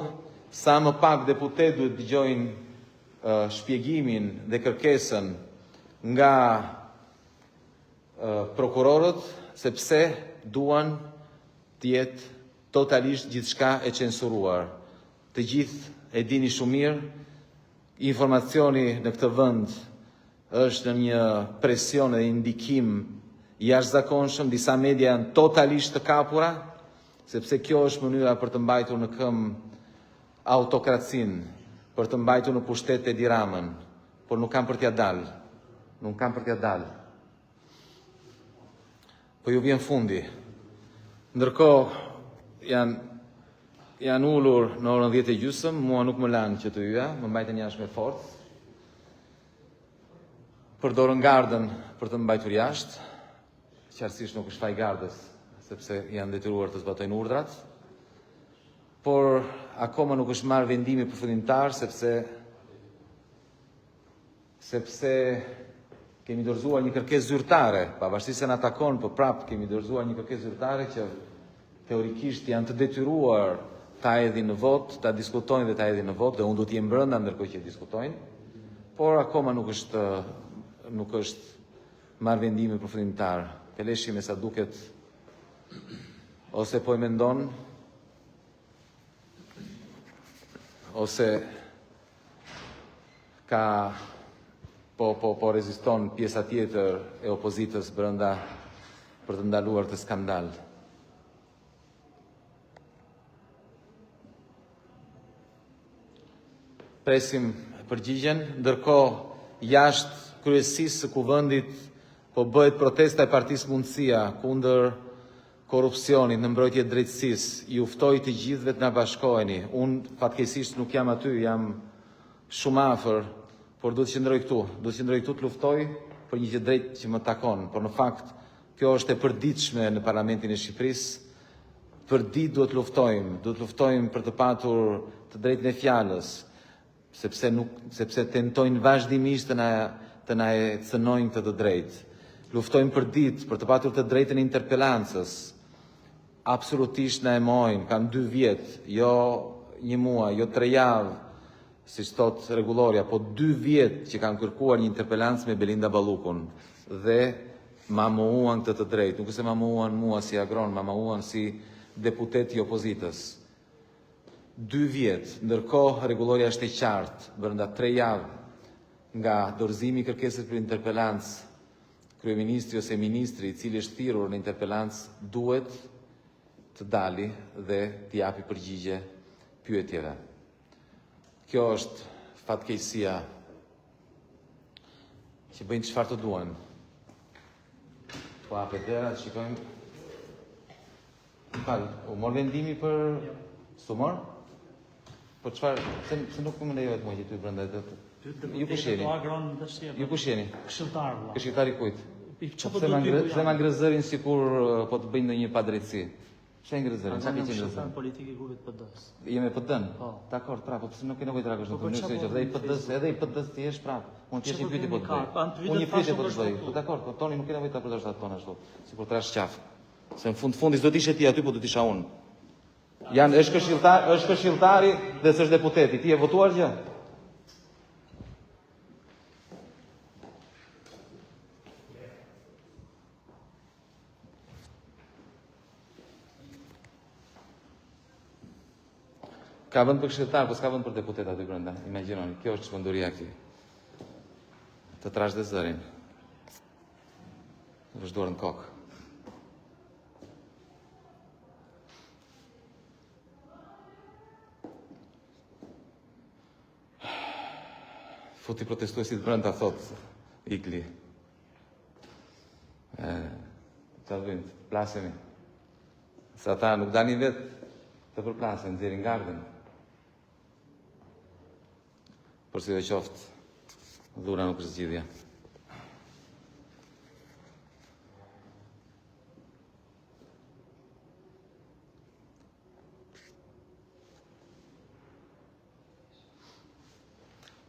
sa më pak deputet duhet dëgjojnë shpjegimin dhe kërkesën nga prokurorët, sepse duan të jetë totalisht gjithçka e censuruar. Të gjithë e dini shumë mirë, informacioni në këtë vend është në një presion dhe indikim jashtëzakonshëm, disa media janë totalisht të kapura, sepse kjo është mënyra për të mbajtur në këmbë autokracinë, për të mbajtur në pushtet Edi Ramën, por nuk kam për t'ja dalë. Nuk kam për t'ja dalë. Po ju vjen fundi. Ndërkohë janë ulur në orën 10:30, mua nuk më lanë që të hyja, më mbajtën jashtë me forcë. përdorën gardën për të mbajtur jashtë, qartësisht nuk është faj gardës, sepse janë detyruar të zbatojnë urdhrat, por akoma nuk është marrë vendimi përfundimtar sepse kemi dorëzuar një kërkesë zyrtare, pavarësisht se na takon, por prapë kemi dorëzuar një kërkesë zyrtare që teorikisht janë të detyruar ta hedhin në vot, ta diskutojnë dhe ta hedhin në vot, dhe unë do të jem brenda ndërkohë që diskutojnë, por akoma nuk është marrë vendimi përfundimtar. Peleshi me sa duket ose po e mendon, ose ka po reziston pjesa tjetër e opozitës brenda për të ndaluar të skandal. Presim përgjigjen, ndërkohë jashtë kryesisë së kuvendit po bëhet protesta e Partisë Mundësia kundër korrupsionit në mbrojtje të drejtësisë. Ju ftoj të gjithëve të na bashkoheni. Unë fatkeqësisht nuk jam aty, jam shumë afër, por duhet të qëndroj këtu. Duhet të qëndroj këtu të luftoj për një gjë drejtë që më takon. Por në fakt kjo është e përditshme në Parlamentin e Shqipërisë. Për ditë duhet luftojmë për të patur të drejtën e fjalës, sepse tentojnë vazhdimisht të na e cënojnë këtë të drejtë. Luftojmë për ditë për të patur të drejtën e interpelancës. Absolutisht na e mojnë, kanë 2 vjet, jo 1 muaj, jo 3 javë, siç thot rregulloria, po 2 vjet që kanë kërkuar një interpelancë me Belinda Ballukun dhe ma mohuan këtë të drejtë. Nuk se ma mohuan mua si agron, ma mohuan si deputet i opozitës. 2 vjet, ndërkohë rregulloria është e qartë, brenda 3 javë nga dorëzimi i kërkesës për interpelancë, kryeministri ose ministri i cili është thirrur në interpelancë duhet të dali dhe të japi përgjigje pyetjeve. Kjo është fatkeqësia që bëjnë çfarë të duan. Po hapet dera, shikojmë. U mor vendimi për sumor? Po çfarë, se nuk më lejohet mua që ty brenda ju kusheni. Ju kusheni. Këshilltar vëlla. Këshilltari kujt? Se ma ngrëzërin sikur po të bëjnë ndonjë padrejtësi. Çfarë ngrëzërin? Çfarë ke ngrëzërin? Politik i grupit PD-s. Jemi PD-n? Po. Dakor, po pse nuk e nevojë të reagosh në mënyrë se edhe i PD-s ti je prap. Unë ti një pyetje po të bëj. Unë një pyetje po të bëj. Po dakor, po toni nuk e nevojë ta përdosh atë tonë ashtu, sikur trash qaf. Se në fundis do të ishe ti aty, po do të isha unë. Është këshilltari dhe s'është deputeti. Ti e votuar gjë? Ka vend për këshilltar, po s'ka vend për deputet aty brenda. Imagjinoni, kjo është çmenduria këtij. Të trash dhe zërin. Vazhduar në kokë. Futi protestuesit brenda, thot Igli. Qa dhëjnë, plasemi. Se ata nuk dalin vetë të përplasen, nxjerrin gardën. Por si dhe qoftë, dhura nuk është zgjidhja.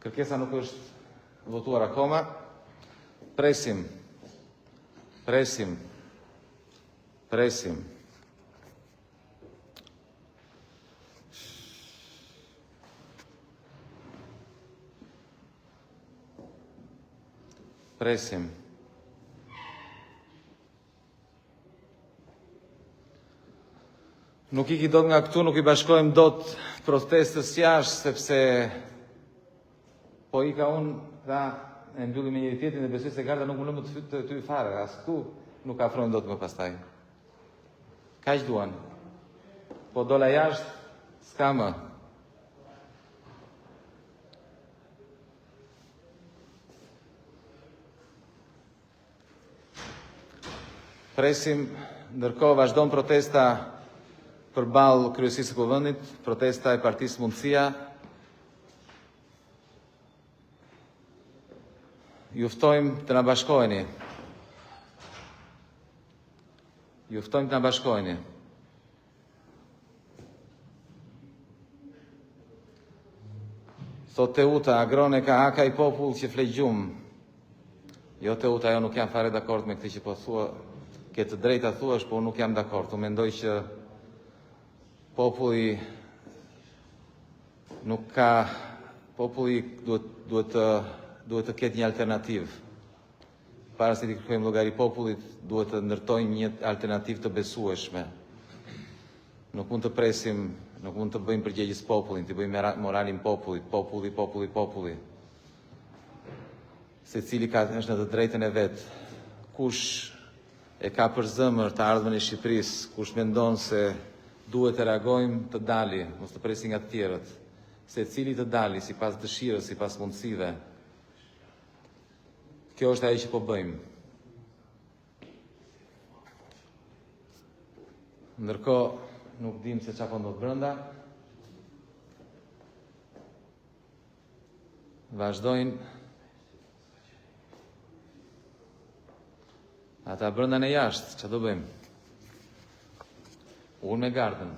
Kërkesa nuk është votuar akoma. Presim. Nuk iki dot nga këtu, nuk I bashkojmë dot protestës jashtë, sepse po I ka unë, e mbyllim me njëri tjetrin dhe besoj se garda nuk mundon të ty fare, as këtu nuk afrojnë dot më pastaj. Kaq duan. Po dola jashtë, s'ka më. Presim, ndërkohë vazhdon protesta përballë kryesisë së kuvendit, protesta e Partisë Mundësia. Ju ftojmë të na bashkoheni. Ju ftojmë të na bashkoheni. Thot Teuta, agrone ka haka i popull që fle gjumë. Jo Teuta, jo nuk jam fare dakord me këtë që po thua, ke të drejta thuash, po nuk jam dakord. Unë mendoj që populli nuk ka, populli duhet të ketë një alternativë. Para se të kërkojmë llogari popullit, duhet të ndërtojmë një alternativë të besueshme. Nuk mund të presim, nuk mund të bëjmë përgjegjës popullin, të bëjmë moralin popullit, populli. Se cili është në të drejtën e vetë. Kush e ka për zëmër të ardhmen e Shqipërisë, kush mendon se duhet të reagojmë, të dali, mos të presim nga të tjerët. Se cili të dali, si pas dëshirës, si pas mundësive. Kjo është ajo që po bëjmë. Ndërkohë, nuk dim se çfarë po ndodh brenda. Vazhdojnë ata brenda në jashtë, çfarë do bëjmë? Unë me gardën.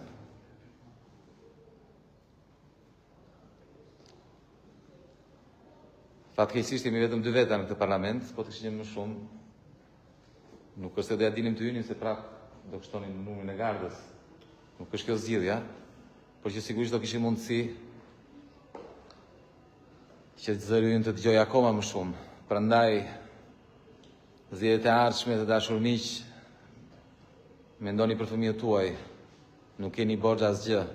Fatkeqësisht jemi vetëm 2 veta në këtë parlament, po të kishim më shumë. Nuk është se do ja dinim të hynin se prap do kështonin numrin e gardës. Nuk është kjo zgjidhja, por që sigurisht do kishim mundësi që zëri ynë të dëgjoj akoma më shumë. Prandaj, zgjedhjet e ardhshme të dashur miq, mendoni për fëmijët tuaj, nuk keni borxh asgjë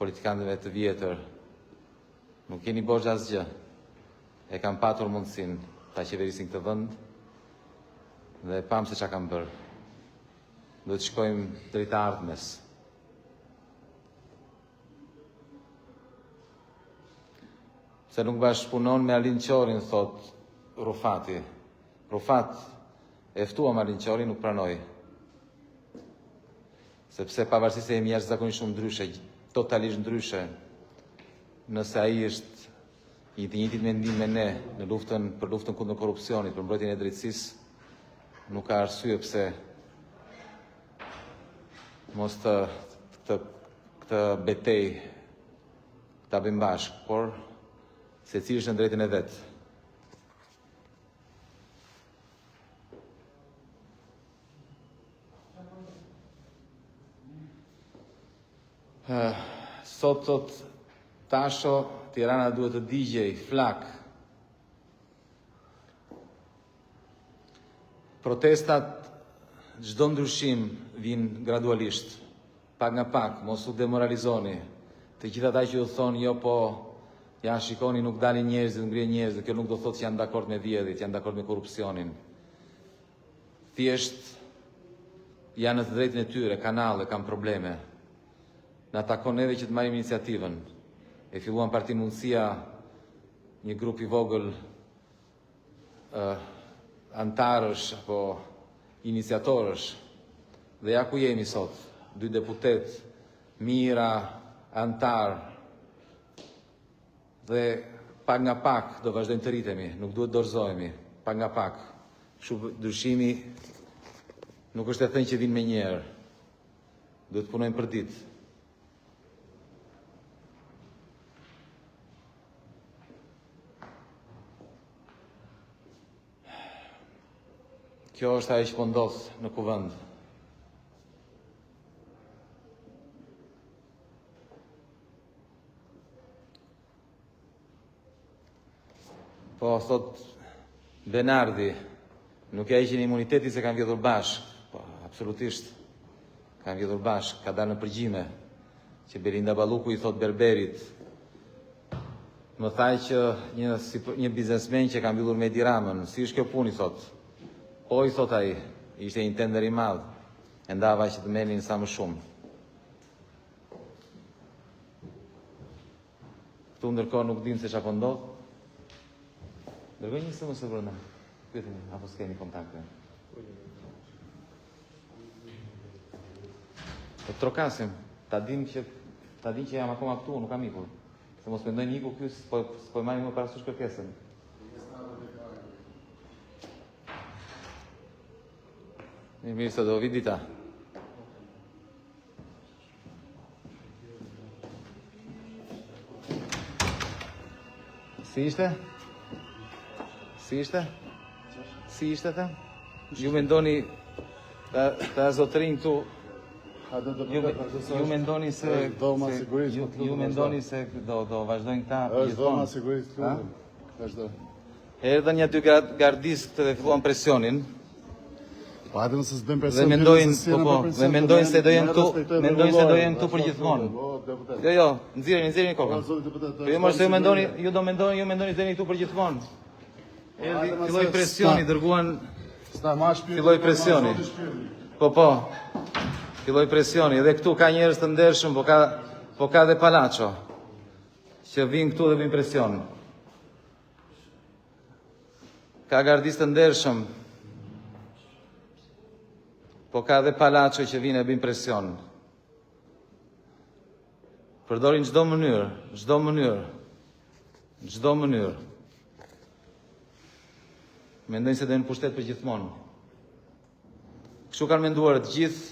politikanëve të vjetër. Nuk keni borxh asgjë. E kam patur mundësinë ta qeverisin këtë vend dhe pam se çka kam bërë. Do të shkojmë drejt të ardhmes. Se nuk bashkëpunon me Alin Qorin, thot Rufati. Rufat e ftua me Alin Qorin, nuk pranoi. Sepse pavarësisht se jemi jashtëzakonisht shumë ndryshe, totalisht ndryshe, nëse ai është i të njëjtit mendim me ne në për luftën kundër korrupsionit, për mbrojtjen e drejtësisë, nuk ka arsye pse mos këtë betejë ta bëjmë bashkë, por secili është në drejtën e vet. Sot Tasho, Tirana duhet të digjej, flak. Protestat, çdo ndryshim vinë gradualisht, pak nga pak, mos u demoralizoni. Të gjithë ata që ju thonë, jo po, ja shikoni nuk dalin njerëzit, ngrihen njerëzit, kjo nuk do thotë që janë dakord me vjedhjet, janë dakord me korrupsionin. Thjesht janë në të drejtën e tyre, kanale, kanë probleme. Na takon edhe që të marrim iniciativën. E filluan Parti Mundësia, një grup i vogël antarësh apo iniciatorësh. Dhe ja ku jemi sot, 2 deputet, mira, antar. Dhe pak nga pak do vazhdojmë të rritemi, nuk duhet dorëzohemi, pak nga pak. Kështu ndryshimi nuk është e thënë që vinë me njerë. Duhet punojmë për ditë. Kjo është ajo që po ndodh në kuvend. Po, thot Benardi, nuk ja ishin imuniteti se kanë vjedhur bashkë. Po, absolutisht. Kanë vjedhur bashkë, ka dalë në përgjime. Që Belinda Balluku i thot Berberit. Më thaj që një biznesmen që ka mbyllur me Edi Ramën, si është kjo puni, thot. Po, i thot ai, ishte një tender i madh, e ndava që të merrnin sa më shumë. Këtu ndërkohë nuk dim se çfarë po ndodh. Dërgoj një SMS brenda. Pyetni, apo s'keni kontakte? Po trokasim, ta dim që jam akoma këtu, nuk kam ikur. Se mos mendojnë iku ky, po marrim më parasysh kërkesën. Mirë, se do vi dita. Si ishte? Si ishte? Si ishte të? Ju mendoni ta zotërin këtu. Ju mendoni se Dhoma sigurisë për klubin. ju mendoni se do vazhdojnë këta Është dhoma gjithmonë. sigurisë për klubin. Vazhdo. Erdhën një dy gardistë dhe filluan presionin. Po hajde mos s'bën Dhe presion. mendojnë, dhe mendojnë se do jenë këtu, mendojnë se do jenë këtu për gjithmonë. Jo, jo, nxirreni kokën. Po jo mos ju mendoni, ju mendoni se jeni këtu për gjithmonë. Erdhi, filloi presioni, dërguan, filloi presioni. Po. Filloi presioni, edhe këtu ka njerëz të ndershëm, po ka dhe palaço që vinë këtu dhe vinë presion. Ka gardistë të ndershëm, po ka dhe palaço që vinë e bëjnë presion. Përdorin çdo mënyrë. Mendojnë se do jenë pushtet për gjithmonë. Kështu kanë menduar të gjithë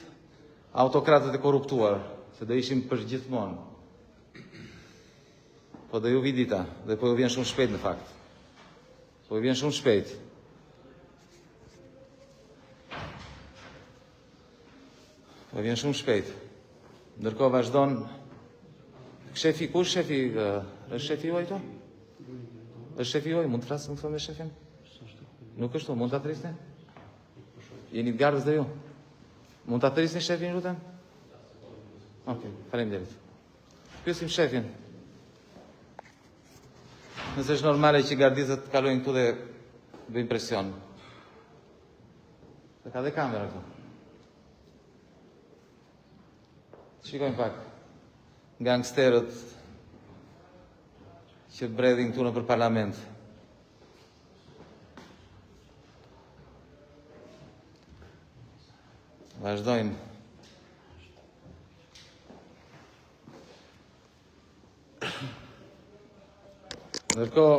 autokratët e korruptuar, se do ishim për gjithmonë. Po do ju vi dita, dhe po ju vjen shumë shpejt në fakt. Po ju vjen shumë shpejt. Po vjen shumë shpejt. Ndërkohë vazhdon shefi, ku shefi? Është shefi juaj këtu? Është shefi juaj, mund të flasë me shefin? Nuk është tu, mund të atërisni? Jeni të gardës dhe ju? Mund të atërisni shefin, lutem? Okej, faleminderit. Pyesim shefin. Nëse është normale që gardisët kalojnë këtu dhe bëjnë presion. Dhe ka dhe kamera këtu. Shikojmë pak. Gangsterët që bredhin këtu në për parlament. Vazhdojmë. Ndërkohë,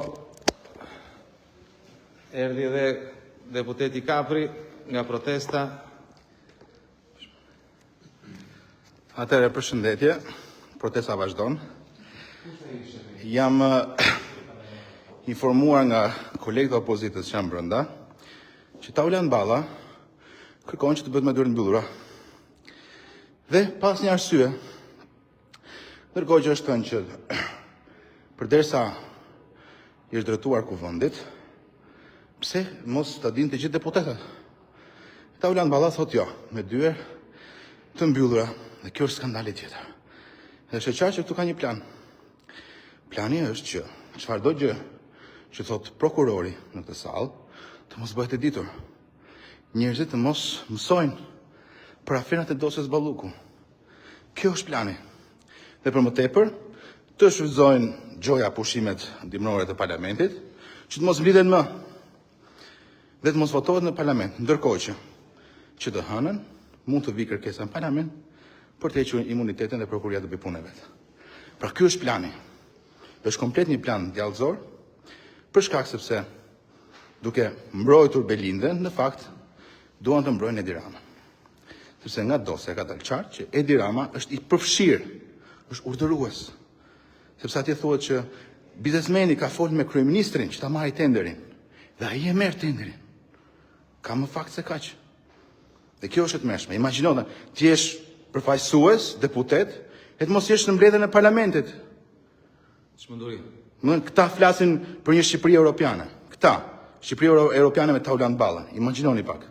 erdhi edhe deputeti Kapri nga protesta. Atëherë, përshëndetje. Protesta vazhdon. Jam informuar nga kolegët e opozitës që janë brenda që Taulan Balla kërkon që të bëhet me dyert mbyllura. Dhe pas një arsye, ndërkohë që është thënë që përderisa i është drejtuar kuvendit, pse mos ta dinë të gjithë deputetët? Taulan Balla thotë jo, me dyert të mbyllura, dhe kjo është skandali tjetër. Dhe është e qartë që këtu ka një plan. Plani është që çfarëdo gjë që thot prokurori në këtë sallë të mos bëhet e ditur. Njerëzit të mos mësojnë për aferat e dosjes Balluku. Kjo është plani. Dhe për më tepër, të shfrytëzojnë gjoja pushimet dimrore të parlamentit, që të mos mblidhen më dhe të mos votohet në parlament, ndërkohë që të hënën mund të vi kërkesa në parlament për të hequr imunitetin dhe prokuria të bëjë punën e vet. Pra ky është plani. Është komplet një plan djallëzor, për shkak sepse duke mbrojtur Belindën, në fakt duan të mbrojnë Edi Rama. Sepse nga dosja ka dalë qartë që Edi Rama është i përfshirë, është urdhërues. Sepse atje thuhet që biznesmeni ka folur me kryeministrin që ta marrë tenderin, dhe ai e merr tenderin. Ka më fakt se kaq. Dhe kjo është e tmerrshme. Imagjino ti je përfaqësues, deputet, e të mos jesh në mbledhjen e parlamentit. Çmenduri. Këta flasin për një Shqipëri europiane. Këta, Shqipëri europiane me Taulan Ballën. Imagjinoni pak.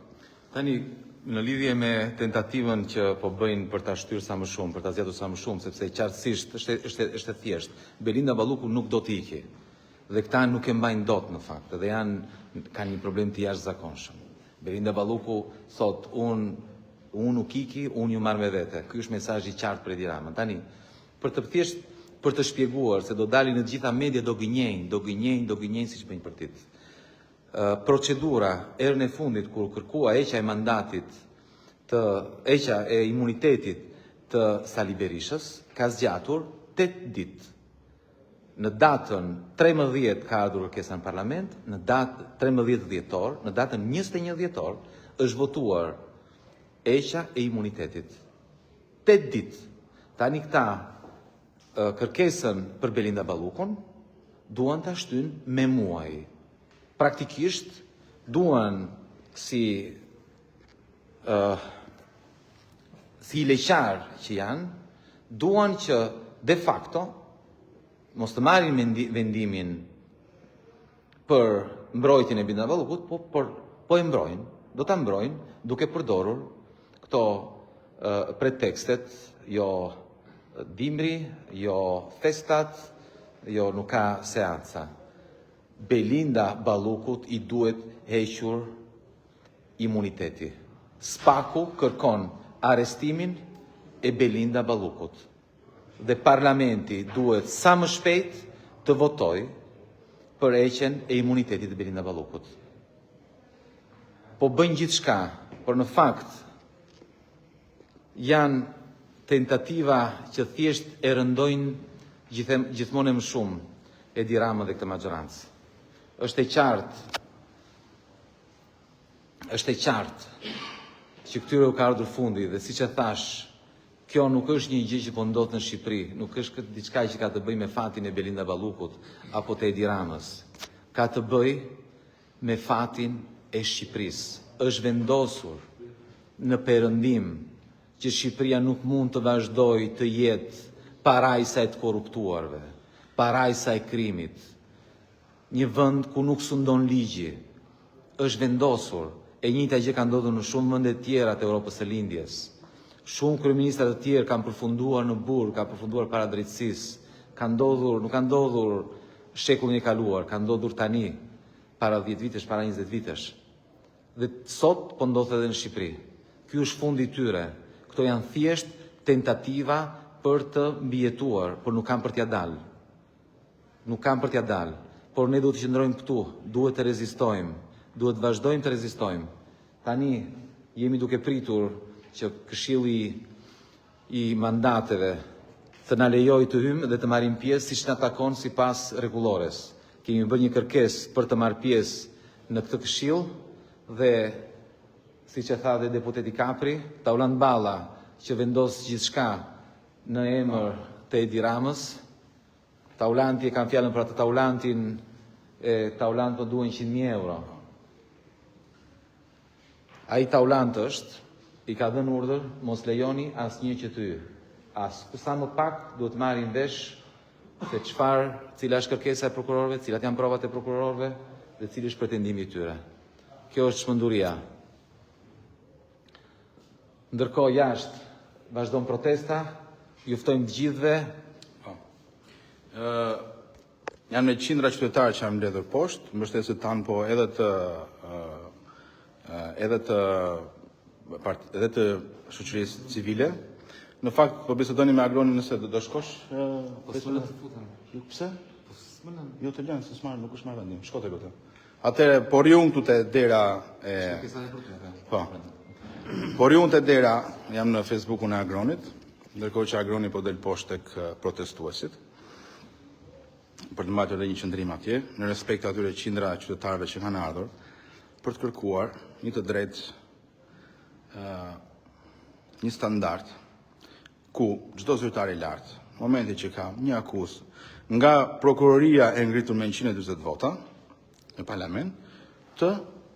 Tani, në lidhje me tentativën që po bëjnë për ta shtyrë sa më shumë, për ta zgjatur sa më shumë, sepse qartësisht është e thjeshtë. Belinda Balluku nuk do të ikë. Dhe këta nuk e mbajnë dot në fakt, dhe kanë një problem të jashtëzakonshëm. Belinda Balluku thot, unë nuk iki, unë ju marr me vete. Ky është mesazhi i qartë për Edi Ramën. Tani, për të shpjeguar se do dalin në të gjitha media do gënjejnë siç bëjnë partit. Procedura erën e fundit kur kërkua heqja e mandatit, heqja e imunitetit të Sali Berishës ka zgjatur 8 ditë. Në datën 13 ka ardhur kërkesa në parlament, në datën 13 dhjetor, në datën 21 dhjetor është votuar eqa e imunitetit. 8 ditë. Tani këta kërkesën për Belinda Ballukun duan ta shtyn me muaj. Praktikisht duan si leqar që janë, duan që de facto mos të marrin vendimin për mbrojtjen e Belinda Ballukut, po e mbrojnë, do ta mbrojnë duke përdorur këto pretekstet, jo dimri, jo festat, jo nuk ka seanca. Belinda Ballukut i duhet hequr imuniteti. Spaku kërkon arrestimin e Belinda Ballukut. Dhe parlamenti duhet sa më shpejt të votoj për heqjen e imunitetit të Belinda Ballukut. Po bëjnë gjithçka, por në fakt janë tentativa që thjesht e rëndojnë gjithmonë më shumë Edi Rama dhe këtë majorancë. Është e qartë që këtyre u ka ardhur fundi dhe siç e thash, kjo nuk është një gjë që po ndodh në Shqipëri, nuk është diçka që ka të bëjë me fatin e Belinda Ballukut apo të Edi Ramës. Ka të bëjë me fatin e Shqipërisë. Është vendosur në perëndim që Shqipëria nuk mund të vazhdojë të jetë parajsa e të korruptuarve, parajsa e krimit. Një vend ku nuk sundon ligji, është vendosur. E njëjta gjë ka ndodhur në shumë vende të tjera të Europës së Lindjes. Shumë kryeministra të tjerë kanë përfunduar në burg, kanë përfunduar para drejtësisë. Nuk ka ndodhur shekullin e kaluar, ka ndodhur tani, para 10 vitesh, para 20 vitesh. Dhe sot po ndodhet edhe në Shqipëri. Ky është fundi i tyre. Këto janë thjesht tentativa për të mbijetuar, por nuk kanë për t'ia dalë. Nuk kanë për t'ia dalë. Por ne duhet të qëndrojmë këtu, duhet të rezistojmë, duhet të vazhdojmë të rezistojmë. Tani jemi duke pritur që Këshilli i mandateve të na lejojë të hyjmë dhe të marrim pjesë siç na takon sipas rregullores. Kemi bërë një kërkesë për të marrë pjesë në këtë këshill dhe siç e tha dhe deputeti Kapri, Taulant Balla që vendos gjithçka në emër të Edi Ramës. Taulanti e kanë fjalën për atë Taulantin, Taulant po duhen 100.000 euro. Ai Taulant është, i ka dhënë urdhër, mos lejoni asnjë që të hyjë. Sa më pak duhet marrin vesh se cila është kërkesa e prokurorëve, cilat janë provat e prokurorëve dhe cili është pretendimi i tyre. Kjo është çmenduria. Ndërkohë jashtë vazhdon protesta, ju ftojmë të gjithëve. Janë me qindra qytetarë që janë mbledhur poshtë, mbështetësit tanë, po edhe të shoqërisë civile. Në fakt, po bisedoni me Agronin nëse do shkosh? Po s'më të futem. Pse? Po s'më. Jo të lënë, se s'marr, nuk është marrë vendim. Shko te gotë. Atëre, por ju këtu te dera e Po. Por ju te dera jam në Facebookun e Agronit, ndërkohë që Agroni po del poshtë tek protestuesit për të mbajtur edhe një qendrim atje, në respekt atyre qindra qytetarëve që kanë ardhur për të kërkuar një të drejtë, një standard ku çdo zyrtar i lartë, në momentin që ka një akuzë nga prokuroria e ngritur me 140 vota në parlament, të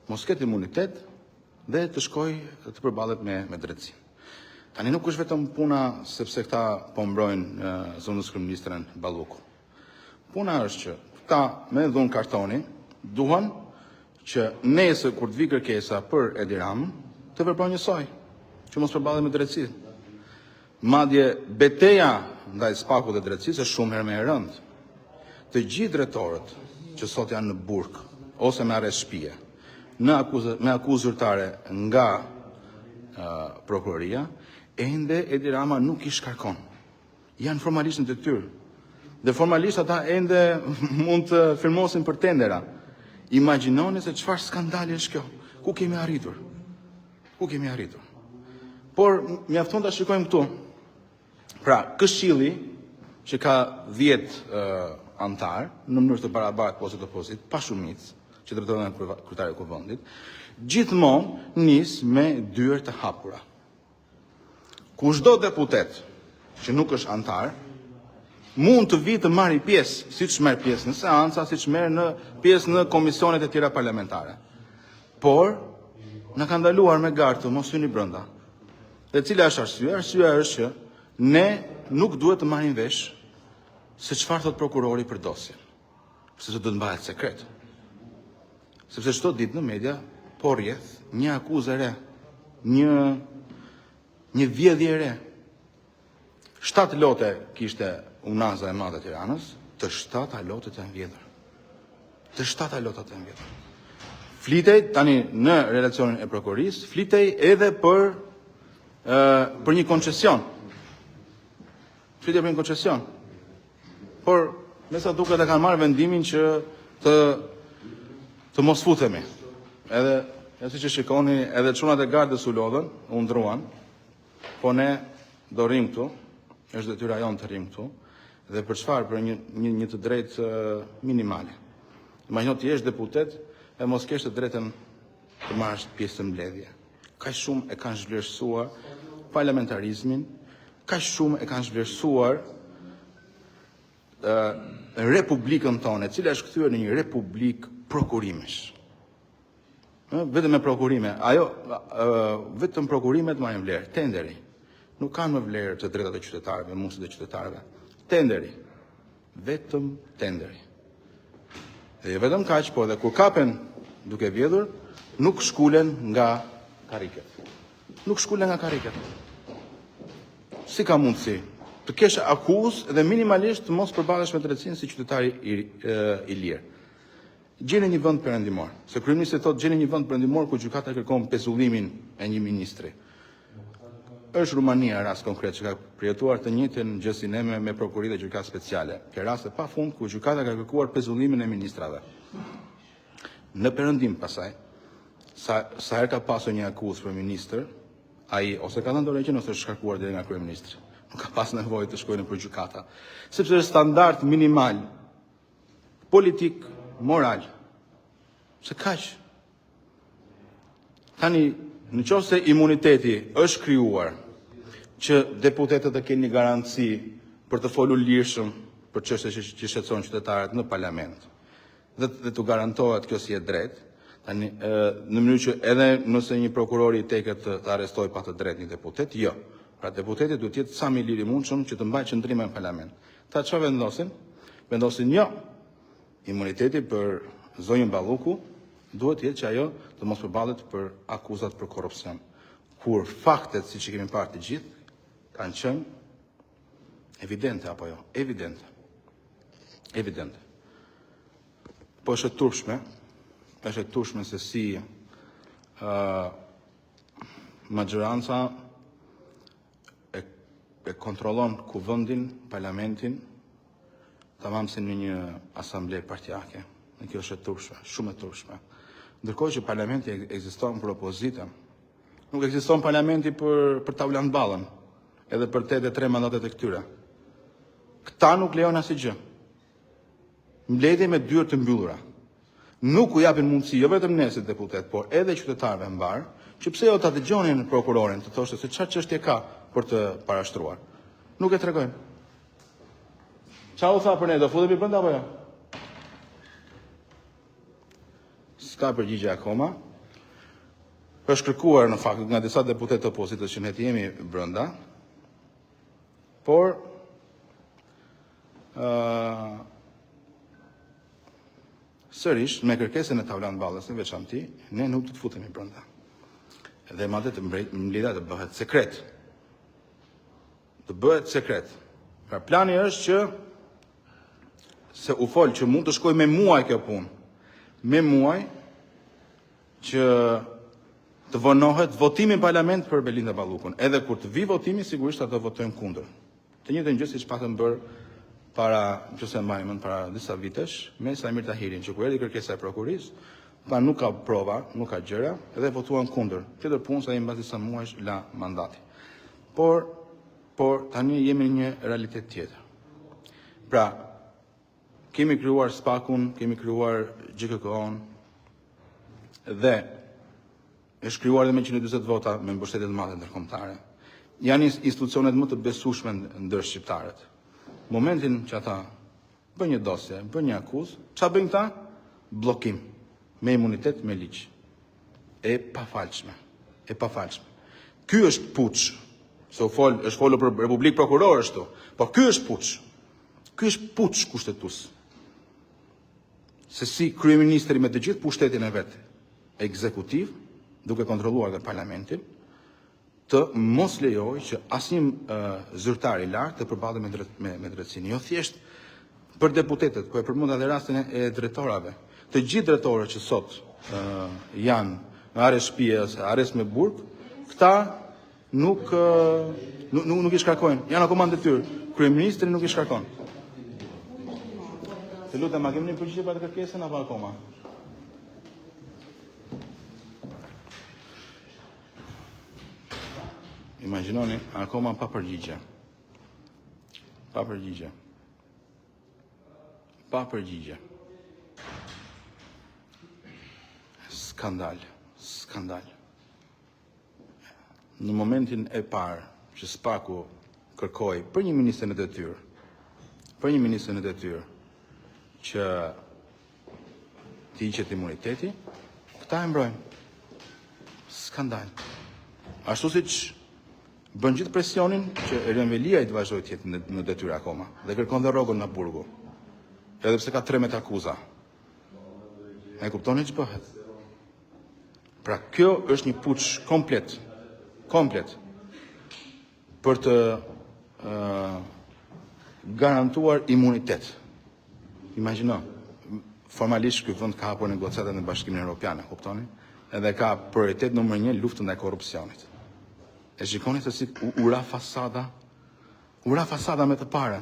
mos ketë imunitet dhe të shkojë të përballet me drejtësinë. Tani nuk është vetëm puna sepse këta po mbrojnë zonës kryeministren Ballukun. Puna është që këta me dhunë kartoni duan që nesër kur të vi kërkesa për Edi Ramën të veprojnë njësoj, që mos përballet me drejtësinë. Madje beteja ndaj spakut dhe drejtësisë është shumë herë më e rëndë. Të gjithë drejtorët që sot janë në burg ose me arrest shtëpie, me akuzë zyrtare nga prokuroria, ende Edi Rama nuk i shkarkon. Janë formalisht në detyrë. Dhe formalisht ata ende mund të firmosin për tendera. Imagjinoni se çfarë skandali është kjo. Ku kemi arritur? Ku kemi arritur? Por mjafton ta shikojmë këtu. Pra, Këshilli që ka 10 antar në mënyrë të barabartë ose të opozit, pa shumicë, që drejtohen kryetari i kuvendit, gjithmonë nis me dyert të hapura. kushdo deputet që nuk është antar, mund të vi të marrë pjesë, siç merr pjesë në seanca, siç merr në pjesë në komisionet e tjera parlamentare. Por na ka ndaluar me gartë të mos hyni brenda. Dhe cila është arsyeja? Arsyeja është që ne nuk duhet të marrim vesh se çfarë thot prokurori për dosjen, sepse do të mbahet sekret. Sepse çdo ditë në media po rrjedh një akuzë e re, një vjedhje e re. 7 lote kishte Unaza e Madhe e Tiranës, të 7 lotet janë vjedhur. Të 7 lotet janë vjedhur. Flitej tani në relacionin e prokurorisë, flitej edhe për një koncesion. Flitej për një koncesion. Por me sa duket e kanë marrë vendimin që të mos futemi. Edhe siç e shikoni, edhe çunat e gardës u lodhën, u ndruan, po ne do rrim këtu, është detyra jonë të rrim këtu, dhe për çfarë? Për një të drejtë minimale. Imagjino ti je deputet e mos kesh të drejtën të marrësh pjesë në mbledhje. Kaq shumë e kanë zhvlerësuar parlamentarizmin, kaq shumë e kanë zhvlerësuar republikën tonë, e cila është kthyer në një republikë prokurimesh. Vetëm me prokurime, vetëm prokurimet marrin vlerë, tenderi. Nuk kanë më vlerë të drejtat e qytetarëve, mundësitë e qytetarëve. Tenderi. Vetëm tenderi. Dhe jo vetëm kaq, po edhe kur kapen duke vjedhur, nuk shkulen nga kariket. Nuk shkulen nga kariket. Si ka mundësi të kesh akuzë dhe minimalisht të mos përballesh me drejtësinë si qytetari i lirë. Gjeni një vend perëndimor. Se kryeministri thotë gjeni një vend perëndimor ku gjykata kërkon pezullimin e një ministri. Është Rumania rast konkret që ka përjetuar të njëjtën gjë si ne me prokurit dhe gjykatë speciale. Ke raste pafund ku gjykata ka kërkuar pezullimin e ministrave. Në perëndim pasaj, sa herë ka pasur një akuzë për ministër, ai ose ka dhënë dorëheqjen ose është shkarkuar deri nga kryeministri. Nuk ka pas nevojë të shkojnë për gjykata, sepse është standard minimal politik, moral. Se kaq. Tani, nëse imuniteti është krijuar që deputetët të kenë një garanci për të folur lirshëm për çështje që shqetëson qytetarët në parlament, dhe të garantohet kjo si e drejtë, tani në mënyrë që edhe nëse një prokuror i teket të arrestojë pa të drejtë një deputet, jo. Pra deputeti duhet të jetë sa më i lirë i mundshëm që të mbajë qëndrimin në parlament. Ta çfarë vendosin? Vendosin jo. Imuniteti për zonjën Balluku duhet të jetë që ajo të mos përballet për akuzat për korrupsion. Kur faktet, siç i kemi parë të gjithë, kanë qenë evidente apo jo? Evidente. Evidente. Po është e turpshme se si maggjoranca e kontrollon kuvendin, parlamentin, tamam si në një asamble partijake. Në kjo është e turpshme, shumë e turpshme. Ndërkohë që parlamenti ekziston për opozitën, nuk ekziston parlamenti për ta ulën ballën, edhe për 83 mandatet e këtyre. Këta nuk lejon asgjë. Mbledhje me dyert të mbyllura. Nuk u japin mundësi jo vetëm ne si deputet, por edhe qytetarëve mbar, që pse jo ta dëgjonin prokurorin të thoshte se çfarë çështje ka për të parashtruar. Nuk e tregojnë. Çfarë u tha për ne, do futemi brenda apo jo? S'ka përgjigje akoma. Është kërkuar në fakt nga disa deputetë të opozitës që ne të jemi brenda, por sërish me kërkesën e Tavlan Ballës në veçanti, ne nuk do të futemi brenda. Dhe madje të mbledhja të bëhet sekret. Të bëhet sekret. Pra plani është që se u fol që mund të shkoj me muaj kjo punë. Me muaj që të vonohet votimi në parlament për Belinda Ballukun. Edhe kur të vi votimi, sigurisht ato votojnë kundër. Të njëjtën gjë siç patëm bërë nëse mbajmë para disa vitesh me Samir Tahirin, që kur erdhi kërkesa e prokurisë, pa nuk ka prova, nuk ka gjëra, edhe votuan kundër. Tjetër punë se ai mbas disa muajsh la mandati. Por tani jemi në një realitet tjetër. Pra, kemi krijuar SPAK-un, kemi krijuar GKK-on dhe është krijuar edhe me 140 vota me mbështetje të madhe ndërkombëtare. janë institucionet më të besueshme ndër shqiptarët. Momentin që ata bën një dosje, bën një akuzë, çfarë bëjnë këta? Bllokim, me imunitet, me ligj. E pafalshme. Ky është puç. Se është folur për Republik Prokuror ashtu. Po ky është puç. Ky është puç kushtetues. Se si kryeministri me të gjithë pushtetin e vet ekzekutiv, duke kontrolluar dhe parlamentin, të mos lejoj që asnjë zyrtar i lartë të përballet me drejtsinë. Jo thjesht për deputetët, po e përmend edhe rastin e drejtorave. Të gjithë drejtorët që sot janë në arrest shtëpie ose arrest me burg, këta nuk i shkarkojnë. Janë akoma në detyrë. Kryeministri nuk i shkarkon. Të lutem, a kemi një përgjigje për atë kërkesën apo akoma? Imagjinoni, akoma pa përgjigje. Pa përgjigje. Skandal. Në momentin e parë që Spaku kërkoi për një ministër në detyrë, që t'i hiqet imuniteti, këta e mbrojnë. Skandal. Ashtu siç bën gjithë presionin që Erën Velia i të vazhdoj të jetë në detyrë akoma dhe kërkon dhe rrogën në burgu. Edhe pse ka 13 akuza. E kuptoni që bëhet? Pra kjo është një puç komplet për të garantuar imunitet. Imagjino, formalisht ky vend ka hapur negociatat në Bashkimin Evropian, kuptoni? Edhe ka prioritet numër 1 luftën ndaj korrupsionit. E shikoni se si ura fasada me të parën.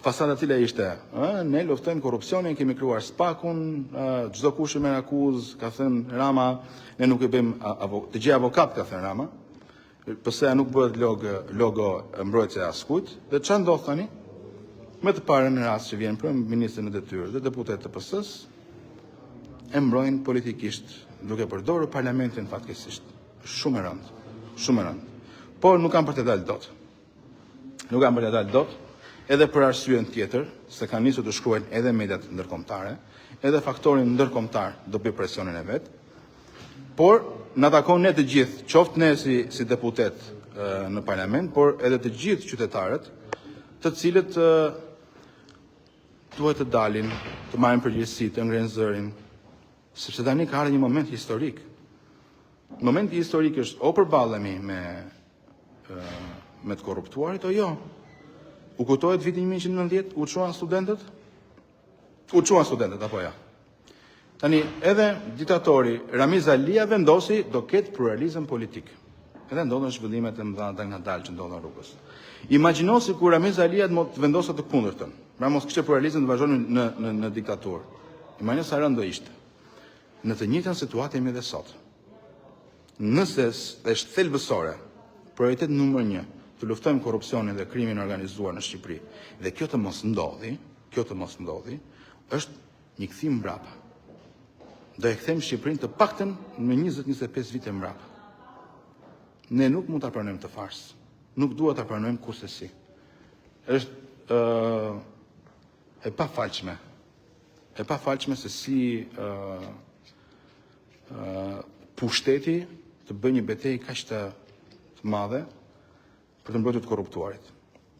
Fasada cila ishte, ne luftojmë korrupsionin, kemi krijuar Spakun, çdo kush që merr akuzë, ka thënë Rama, ne nuk e bëjmë të gjej avokat, ka thënë Rama. Pse nuk bëhet logo mbrojtëse askujt, dhe çfarë ndodh tani? Me të parën në rast që vjen ministri në detyrë dhe deputet të PS-s e mbrojnë politikisht, duke përdorur parlamentin fatkeqësisht. Shumë e rëndë. Por nuk kam për të dalë dot. Edhe për arsyen tjetër, se kanë nisur të shkruajnë edhe mediat ndërkombëtare, edhe faktorin ndërkombëtar do bëj presionin e vet. Por na takon ne të gjithë, qoftë ne si deputet në parlament, por edhe të gjithë qytetarët, të cilët duhet të dalin, të marrin përgjegjësi, të ngrenë zërin, sepse tani ka ardhur një moment historik. Momenti historik është o përballemi me të korruptuarit o jo. U kujtohet viti 1990, u çuan studentët? U çuan studentët apo ja? Tani edhe diktatori Ramiz Alia vendosi do ketë pluralizëm politik. Edhe ndodhen zhvillimet e mëdha nga dalë që ndodhen rrugës. Imagjino si kur Ramiz Alia të vendosë të kundërtën. Pra mos kishte pluralizëm të vazhdonin në diktaturë. Imagjino sa rënd do ishte. Në të njëjtën situatë jemi edhe sot. Nëse është thelbësore, prioritet numër 1, të luftojmë korrupsionin dhe krimin organizuar në Shqipëri, dhe kjo të mos ndodhi, është një kthim mbrapa. Do e kthejmë Shqipërinë të paktën në 20-25 vite mbrapa. Ne nuk mund ta pranojmë të farsë. Nuk duhet ta pranojmë kurse si. Është e pafalshme se si pushteti të bëjë një betejë kaq të madhe për të mbrojtur të korruptuarit.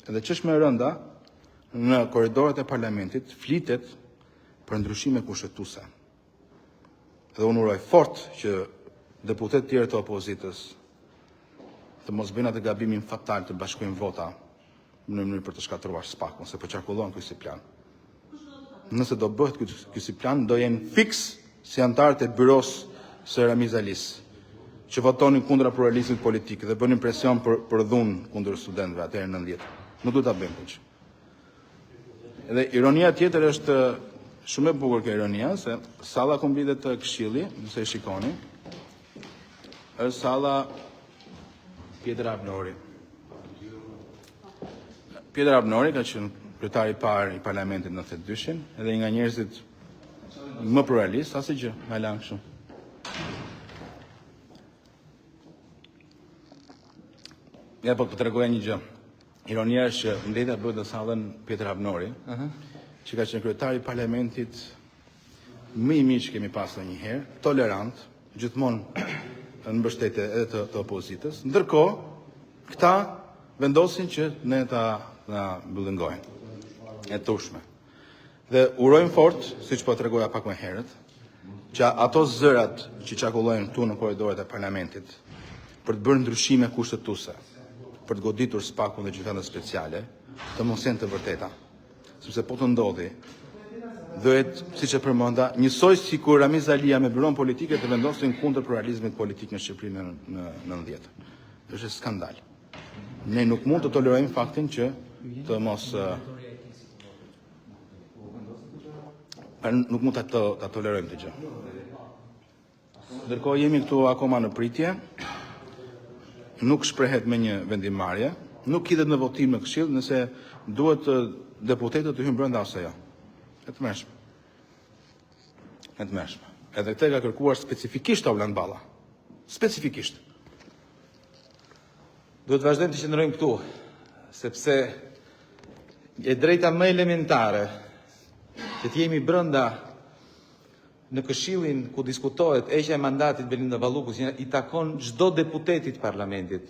Edhe ç'është më e rënda, në korridoret e parlamentit flitet për ndryshime kushtetuese. Dhe unë uroj fort që deputet tjerë të opozitës të mos bëjnë atë gabimin fatal të bashkojnë vota në mënyrë për të shkatëruar Spakun, se po qarkullon ky si plan. Nëse do bëhet ky si plan, do jenë fiks si antarët e byros së Ramiz Alis, që votonin kundra pluralizmit politik dhe bënin presion për dhunë kundër studentëve atëherë në 90. Nuk do ta bëjmë këtë. Edhe ironia tjetër është shumë e bukur kjo ironia, se salla ku mblidhet të Këshilli, nëse e shikoni, është salla Pjetër Abnori. Pjetër Abnori ka qenë kryetari i parë i parlamentit në 92-shin, edhe nga njerëzit më pluralist, asgjë, nga lart kështu. Ja, po të tregoja një gjë. Ironia është që mbledhja bëhet në sallën Peter Habnori, që ka qenë kryetari i parlamentit më i mirë që kemi pasur ndonjëherë, tolerant, gjithmonë në mbështetje edhe të opozitës. Ndërkohë, këta vendosin që ne na mbyllëngojnë. E tushme. Dhe urojmë fort, siç po tregoja pak më herët, që ato zërat që çakullojnë këtu në korridoret e parlamentit për të bërë ndryshime kushtetuese, për të goditur spakun dhe gjykatën speciale, të mos jenë të vërteta. Sepse po të ndodhi, dhëhet, siç e përmenda, njësoj si kur Ramiz Alia me byron politike të vendosin kundër pluralizmit politik në Shqipëri në 90. Është skandal. Ne nuk mund të tolerojmë faktin që të mos nuk mund ta tolerojmë të gjë. Ndërkohë jemi këtu akoma në pritje, nuk shprehet me një vendimmarrje, nuk hidhet në votim në Këshill nëse duhet deputetët të hyjnë brenda ose jo. E të mërshme. Edhe këtë ka kërkuar specifikisht Orlan Balla. Specifikisht. Duhet vazhdojmë të qëndrojmë këtu, sepse e drejta më elementare që të jemi brenda në Këshillin ku diskutohet heqja e mandatit Belinda Ballukut, që i takon çdo deputetit parlamentit.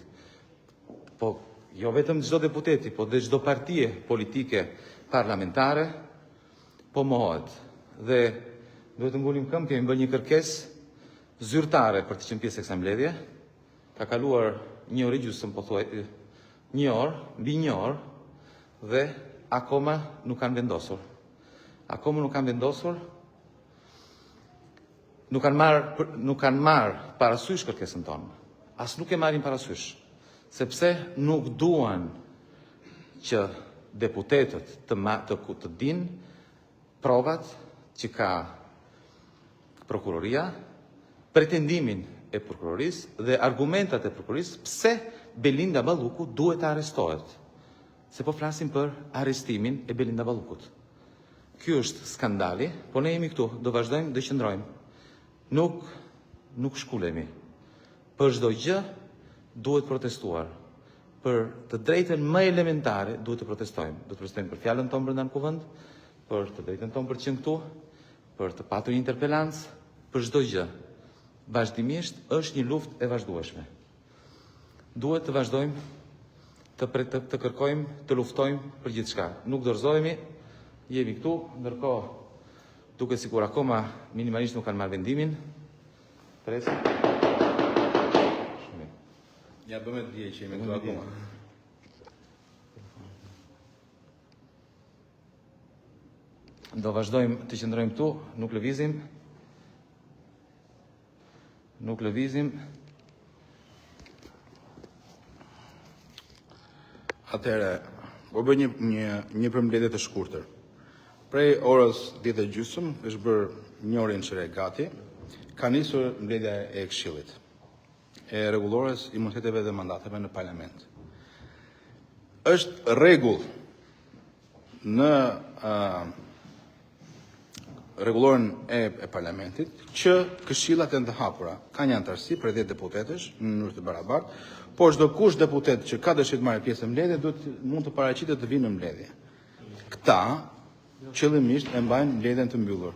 Po, jo vetëm çdo deputeti, po dhe çdo partie politike parlamentare, po mohohet. Dhe duhet të ngulim këmbë, kemi bërë një kërkesë zyrtare për të qenë pjesë e kësaj mbledhje. Ka kaluar një orë gjysmë, po thuaj, një orë, mbi një orë, dhe akoma nuk kanë vendosur. Nuk kanë marrë parasysh kërkesën tonë. As nuk e marrin parasysh, sepse nuk duan që deputetët të dinë provat që ka prokuroria, pretendimin e prokurorisë dhe argumentat e prokurorisë pse Belinda Balluku duhet të arrestohet. Se po flasim për arrestimin e Belinda Ballukut. Ky është skandali, po ne jemi këtu, do vazhdojmë, do qëndrojmë. Nuk shkulemi. Për çdo gjë duhet protestuar. Për të drejtën më elementare duhet të protestojmë. Do të protestojmë për fjalën tonë brenda në kuvend, për të drejtën tonë për të qenë këtu, për të patur një interpelancë, për çdo gjë. Vazhdimisht është një luftë e vazhdueshme. Duhet të vazhdojmë të kërkojmë, të luftojmë për gjithçka. Nuk dorëzohemi, jemi këtu, ndërkohë duke sikur akoma minimalisht nuk kanë marrë vendimin. Presim. Ja, bëmë të dje që jemi këtu akoma. Do vazhdojmë të qëndrojmë këtu, nuk lëvizim. Atëherë, po bëj një përmbledhje të shkurtër. Prej orës 10:30 është bërë një orë në gati, ka nisur mbledhja e Këshillit e rregullores imuniteteve dhe mandateve në parlament. Është rregull në rregulloren e parlamentit që këshillat janë të hapura, kanë një antarësi për 10 deputetësh në mënyrë të barabartë, por çdo kush deputet që ka dëshirë të marrë pjesë në mbledhje mund të paraqitet të vinë në mbledhje. Këta qëllimisht e mbajnë mbledhjen të mbyllur.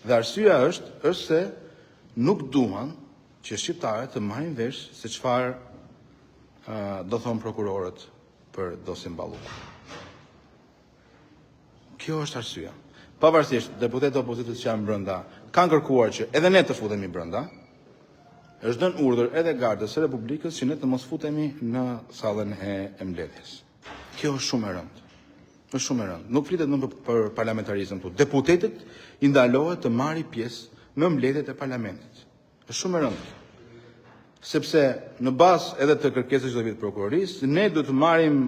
Dhe arsyeja është se nuk duan që shqiptarët të marrin vesh se çfarë do thonë prokurorët për dosin Balluku. Kjo është arsyeja. Pavarësisht deputetët e opozitës që janë brenda kanë kërkuar që edhe ne të futemi brenda, është dhënë urdhër edhe Gardës së Republikës që ne të mos futemi në sallën e mbledhjes. Kjo është shumë e rëndë. Nuk flitet më për parlamentarizëm këtu. Deputetët i ndalohet të marrin pjesë në mbledhjet e parlamentit. Është shumë e rëndë. Sepse në bazë edhe të kërkesës së vit prokurorisë, ne duhet të marrim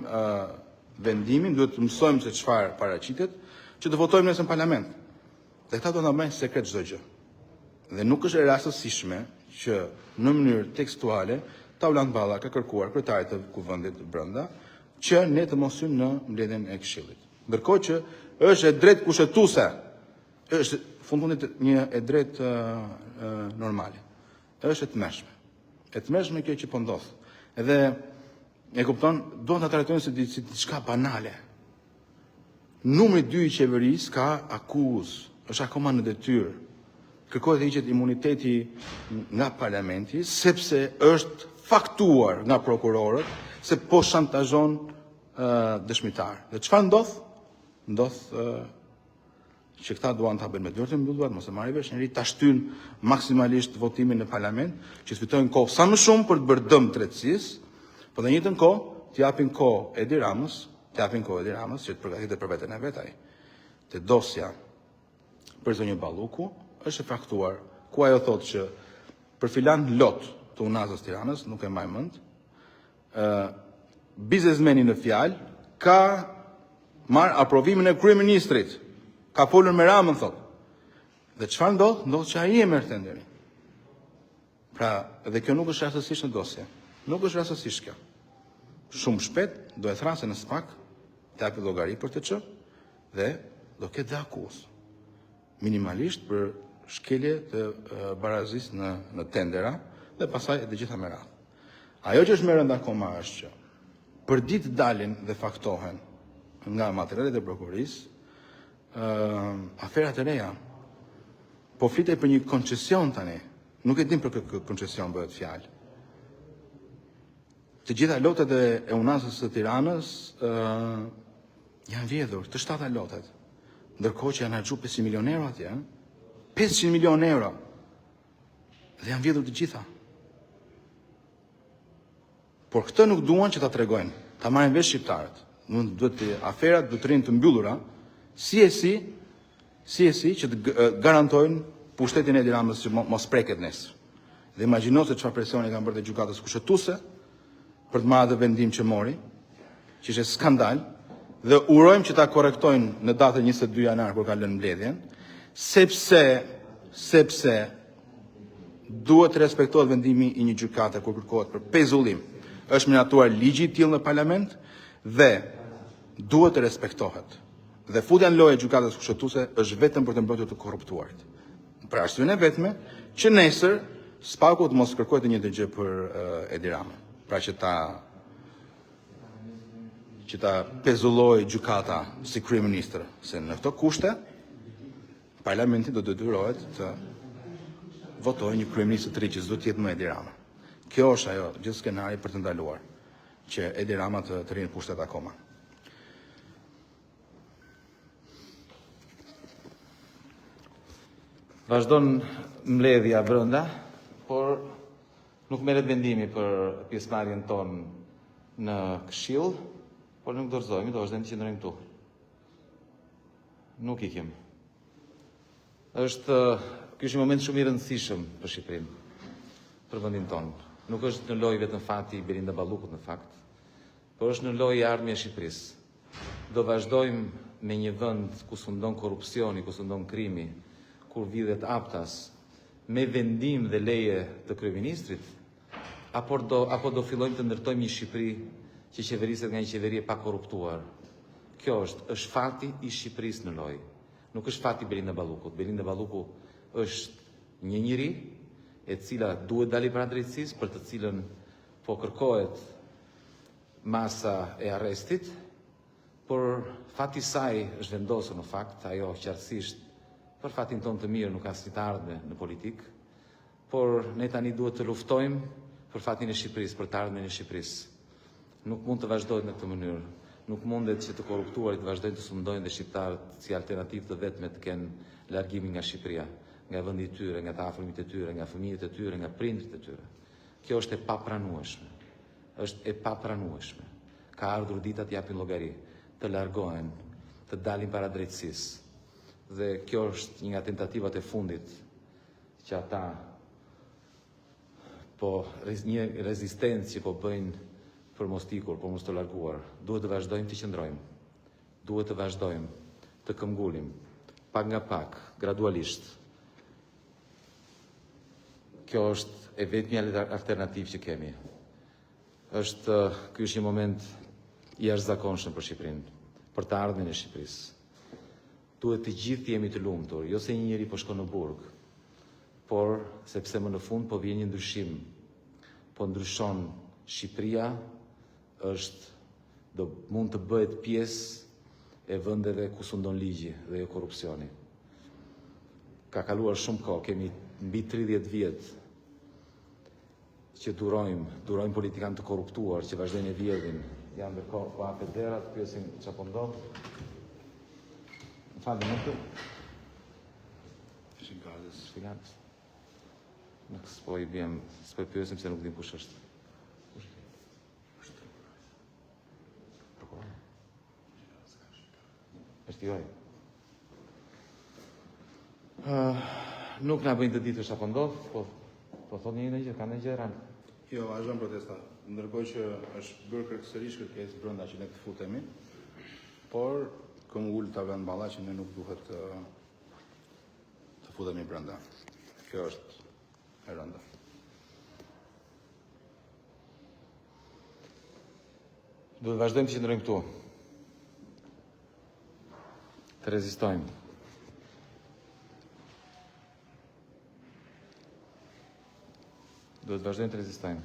vendimin, duhet të mësojmë se çfarë paraqitet, që të votojmë nesër në parlament. Dhe këta do ta bëjnë sekret çdo gjë. Dhe nuk është e rastësishme që në mënyrë tekstuale Orlan Balla ka kërkuar kryetarit të kuvendit brenda që ne të mos hyjmë në mbledhjen e Këshillit. Ndërkohë që është e drejtë kushtetuese, është fundundit një e drejtë normale. Është e tmerrshme. E tmerrshme kjo që po ndodh. Edhe e kupton, duhet ta trajtojnë si diçka banale. Numri 2 i qeverisë ka akuzë, është akoma në detyrë. Kërkohet të hiqet imuniteti nga parlamenti, sepse është faktuar nga prokurorët se po shantazhon dëshmitar. Dhe çfarë ndodh? Ndodh që këta duan ta bëjnë me dorë të mbylluar, mos e marrin vesh, njëri ta shtyn maksimalisht votimin në parlament, që të fitojnë kohë sa më shumë për të bërë dëm drejtësisë, por në njëjtën kohë të japin kohë Edi Ramës, që të përgatitet për veten e vet ai. Te dosja për zonjë Balluku është e faktuar ku ajo thotë që për filan lot të Unazës Tiranës, nuk e mbaj mend, biznesmeni në fjalë ka marrë aprovimin e kryeministrit. Ka folur me Ramën, thotë. Dhe çfarë ndodh? Ndodh që ai e merr tenderin. Pra, edhe kjo nuk është rastësisht në dosje. Nuk është rastësisht kjo. Shumë shpejt do e thrasë në SPAK, të japi llogari për të çë dhe do ketë dhe akuzë. Minimalisht për shkelje të barazisë në tendera dhe pasaj të gjitha me radhë. Ajo që është më rënd akoma është që për ditë dalin dhe faktohen nga materialet e prokurisë aferat e reja. Po flitej për një koncesion tani. Nuk e dim për këtë koncesion bëhet fjalë. Të gjitha lotet e Unazës së Tiranës janë vjedhur, të 7 lotet. Ndërkohë që janë harxuar 500 milionë euro atje, 500 milionë euro. Dhe janë vjedhur të gjitha. Por këtë nuk duan që ta tregojnë, ta marrin vesh shqiptarët. Aferat duhet të rinë të mbyllura, si e si që të garantojnë pushtetin e Edi Ramës që mos preket nesër. Dhe imagjino se çfarë presioni kanë bërë te gjykatës kushtetuese për të marrë atë vendim që mori, që ishte skandal, dhe urojmë që ta korrektojnë në datën 22 janar kur ka lënë mbledhjen, sepse duhet të respektohet vendimi i një gjykate kur kërkohet për pezullim. Është miratuar ligji i tillë në parlament dhe duhet të respektohet. Dhe futja në lojë e gjykatës kushtetuese është vetëm për të mbrojtur të korruptuarit. Për arsyeën e vetme që nesër SPAK-u të mos kërkojë të njëjtën gjë për Edi Ramën. Pra që ta pezulloj gjykata si kryeministër, se në këto kushte parlamenti do detyrohet të votojë një kryeministër të ri që s'do të jetë më Edi Rama. Kjo është ajo gjithë skenari për të ndaluar që Edi Rama të rinë pushtet akoma. Vazhdon mbledhja brenda, por nuk merret vendimi për pjesëmarrjen tonë në Këshill, por nuk dorëzohemi, do vazhdojmë të qëndrojmë këtu. Nuk ikim. Ky është një moment shumë i rëndësishëm për Shqipërinë, për vendin tonë. Nuk është në lojë vetëm fati i Belinda Ballukut në fakt, por është në lojë e ardhmja e Shqipërisë. Do vazhdojmë me një vend ku sundon korrupsioni, ku sundon krimi, kur vidhet aptas me vendim dhe leje të kryeministrit, apo do fillojmë të ndërtojmë një Shqipëri që qeveriset nga një qeveri e pa korruptuar. Kjo është fati i Shqipërisë në lojë. Nuk është fati Belinda Ballukut. Belinda Balluku është një njeri e cila duhet dali para drejtësisë, për të cilën po kërkohet masa e arrestit, por fati saj është vendosur në fakt, ajo qartësisht për fatin tonë të mirë nuk ka si të ardhme në politikë, por ne tani duhet të luftojmë për fatin e Shqipërisë, për të ardhmen e Shqipërisë. Nuk mund të vazhdojnë në këtë mënyrë. Nuk mundet që të korruptuarit të vazhdojnë të sundojnë dhe shqiptarët si alternativë të vetme të kenë largimin nga Shqipëria, nga vendi i tyre, nga të afërmit e tyre, nga fëmijët e tyre, nga prindrit e tyre. Kjo është e papranueshme. Është e papranueshme. Ka ardhur dita të japin llogari, të largohen, të dalin para drejtësisë. Dhe kjo është një nga tentativat e fundit që ata një rezistencë që po bëjnë për mos ikur, për mos të larguar. Duhet të vazhdojmë të qëndrojmë. Duhet të vazhdojmë të këmbgullim, pak nga pak, gradualisht. Kjo është e vetmja alternativë që kemi. Ky është një moment i jashtëzakonshëm për Shqipërinë, për të ardhmen e Shqipërisë. Duhet të gjithë jemi të lumtur, jo se një njeri po shkon në burg, por sepse më në fund po vjen një ndryshim. po ndryshon Shqipëria, mund të bëhet pjesë e vendeve ku sundon ligji dhe jo korrupsioni. Ka kaluar shumë kohë, kemi mbi 30 vjet që durojmë politikanë të korruptuar që vazhdojnë e vjedhin. Janë ndërkohë po hapet dera të pyesin çfarë po ndodh. Më falni më të. Shpigardës. Nuk s'po i pyesim se nuk dim kush është. Është joj. Nuk na bëjnë të ditur çfarë po ndodh, po thonë një gjë, kanë një gjë rand. Jo, vazhdon protesta. Ndërkohë që është bërë kërkësërisht kërkesë brenda që ne të futemi, por këmë ullë të avënë balla që ne nuk duhet të futemi brenda. Kjo është e rënda. Duhet vazhdojmë të qëndrojmë këtu. Të rezistojmë. Duhet vazhdojmë të rezistojmë.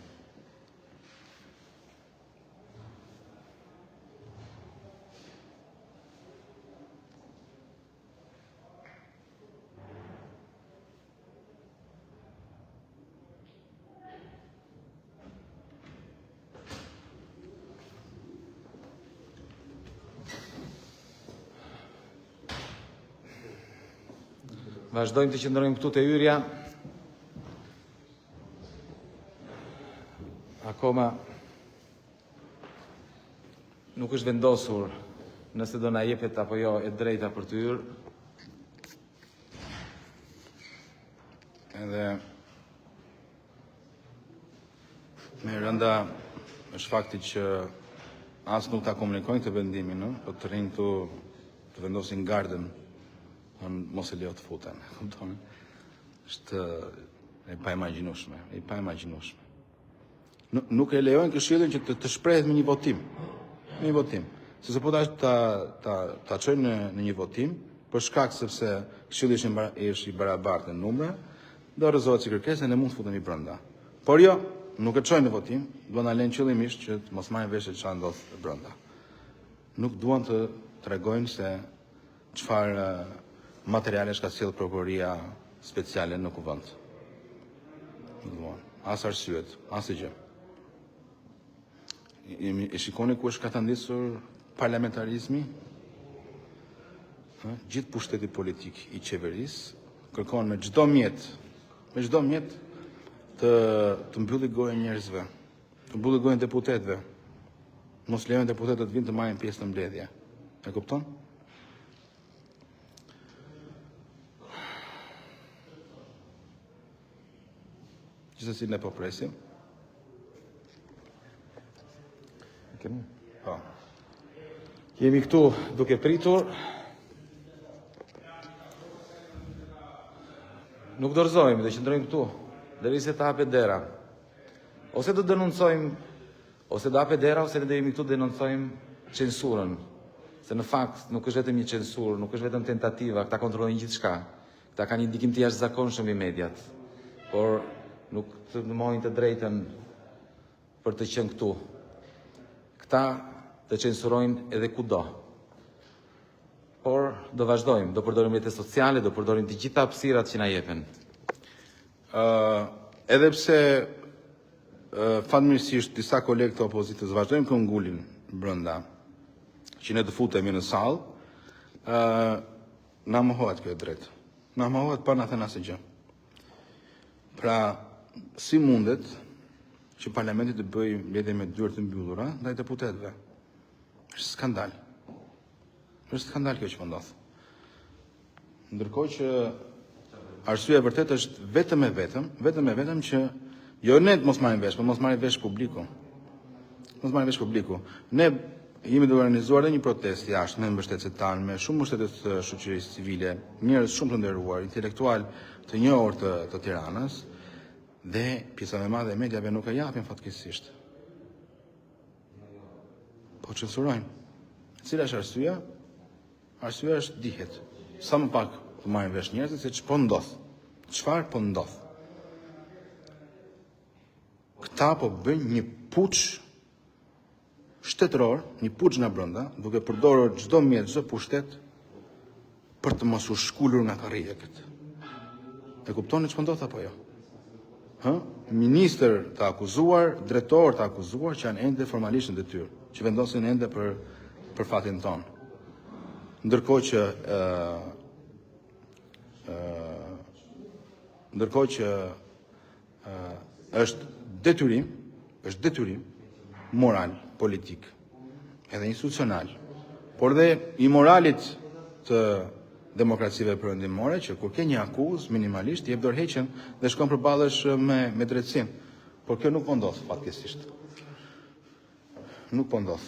Vazhdojmë të qëndrojmë këtu të hyrja. Akoma nuk është vendosur nëse do na jepet apo jo e drejta për të hyrë. Edhe me rënda është fakti që asë nuk ta komunikojnë të vendimin, po të rinë të vendosin gardën, mos e leo të futen. Është e pa imagjinueshme, Nuk e lejojnë Këshillin që të shprehet me një votim. Me një votim. Sepse po ta çojnë në një votim, për shkak sepse Këshilli është i barabartë në numra, do rrezohet si kërkesë ne mund të futemi brenda. Por jo, nuk e çojnë në votim, duan ta lënë qëllimisht që të mos marrin vesh se çfarë ndodh brenda. Nuk duan të tregojnë se çfarë materiale ka sjellë prokuroria speciale në kuvend. Nuk duan. As arsyet, as gjë. E shikoni ku është katandisur parlamentarizmi? Gjithë pushteti politik i qeverisë kërkon me çdo mjet të mbylli gojën njerëzve, të mbylli gojën deputetëve. Mos lejojnë deputetët të vinë të marrin pjesë në mbledhje. E kupton? Gjithsesi ne po presim. Po. Jemi këtu duke pritur. Nuk dorëzojmë dhe qëndrojmë këtu derisa të hapet dera. Ose do denoncojmë, ose do hapet dera, ose ne do jemi këtu denoncojmë censurën. Se në fakt nuk është vetëm një censurë, nuk është vetëm tentativa, këta kontrollojnë gjithçka. Këta kanë një ndikim të jashtëzakonshëm i mediat. Por nuk të mohojnë të drejtën për të qenë këtu. Këta të censurojnë edhe kudo. Por do vazhdojmë, do përdorim rrjetet sociale, do përdorim të gjitha hapësirat që na jepen. Edhe pse fatmirësisht disa kolegë të opozitës vazhdojnë këngulin brenda që ne të futemi në sallë, na mohohet kjo e drejtë. Na mohohet pa na thënë asgjë. Pra, si mundet që parlamenti të bëjë mbledhje me dyert të mbyllura ndaj deputetëve? Është skandal. Është skandal kjo që po ndodh. Ndërkohë që arsyeja e vërtetë është vetëm e vetëm që jo ne të mos marrim vesh, por mos marrim vesh publiku. Ne jemi të organizuar një protestë jashtë me mbështetësit tanë, me shumë mbështetës të shoqërisë civile, njerëz shumë të nderuar, intelektual të njohur të Tiranës, dhe pjesa më e madhe e mediave nuk e japin fatkeqësisht. Po censurojnë. Cila është arsyeja? Arsyeja është dihet. Sa më pak të marrin vesh njerëzit se ç'po ndodh. Çfarë po ndodh? këta po bëjnë një puç shtetëror, një puç nga brenda, duke përdorur çdo mjet, çdo pushtet për të mos u shkullur nga karrija këtë. E kuptoni ç'po ndodh apo jo? Ministër të akuzuar, drejtor të akuzuar që janë ende formalisht në detyrë, që vendosin ende për fatin tonë. Ndërkohë që është detyrim moral, politik, edhe institucional, por dhe i moralit të demokracive perëndimore që kur ke një akuzë minimalisht jep dorëheqjen dhe shkon përballesh me drejtësinë. Por kjo nuk po ndodh fatkeqësisht. Nuk po ndodh.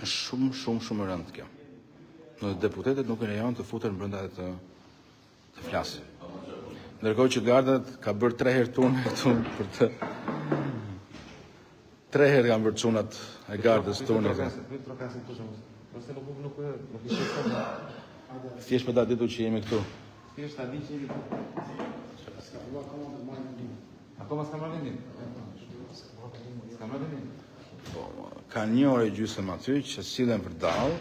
Është shumë e rëndë kjo. Në deputetët nuk e lejon të futen brenda dhe të flasin. Ndërkohë që gardat ka bërë 3 herë turne për të 3 herë kanë bërë çunat e gardës turne. Thjesht për ta ditur që jemi këtu. Thjesht ta di që jemi këtu. Akoma s'kam marrë vendin. S'kam marrë vendin. Ka 1 orë e gjysmë aty që sillen për dallë,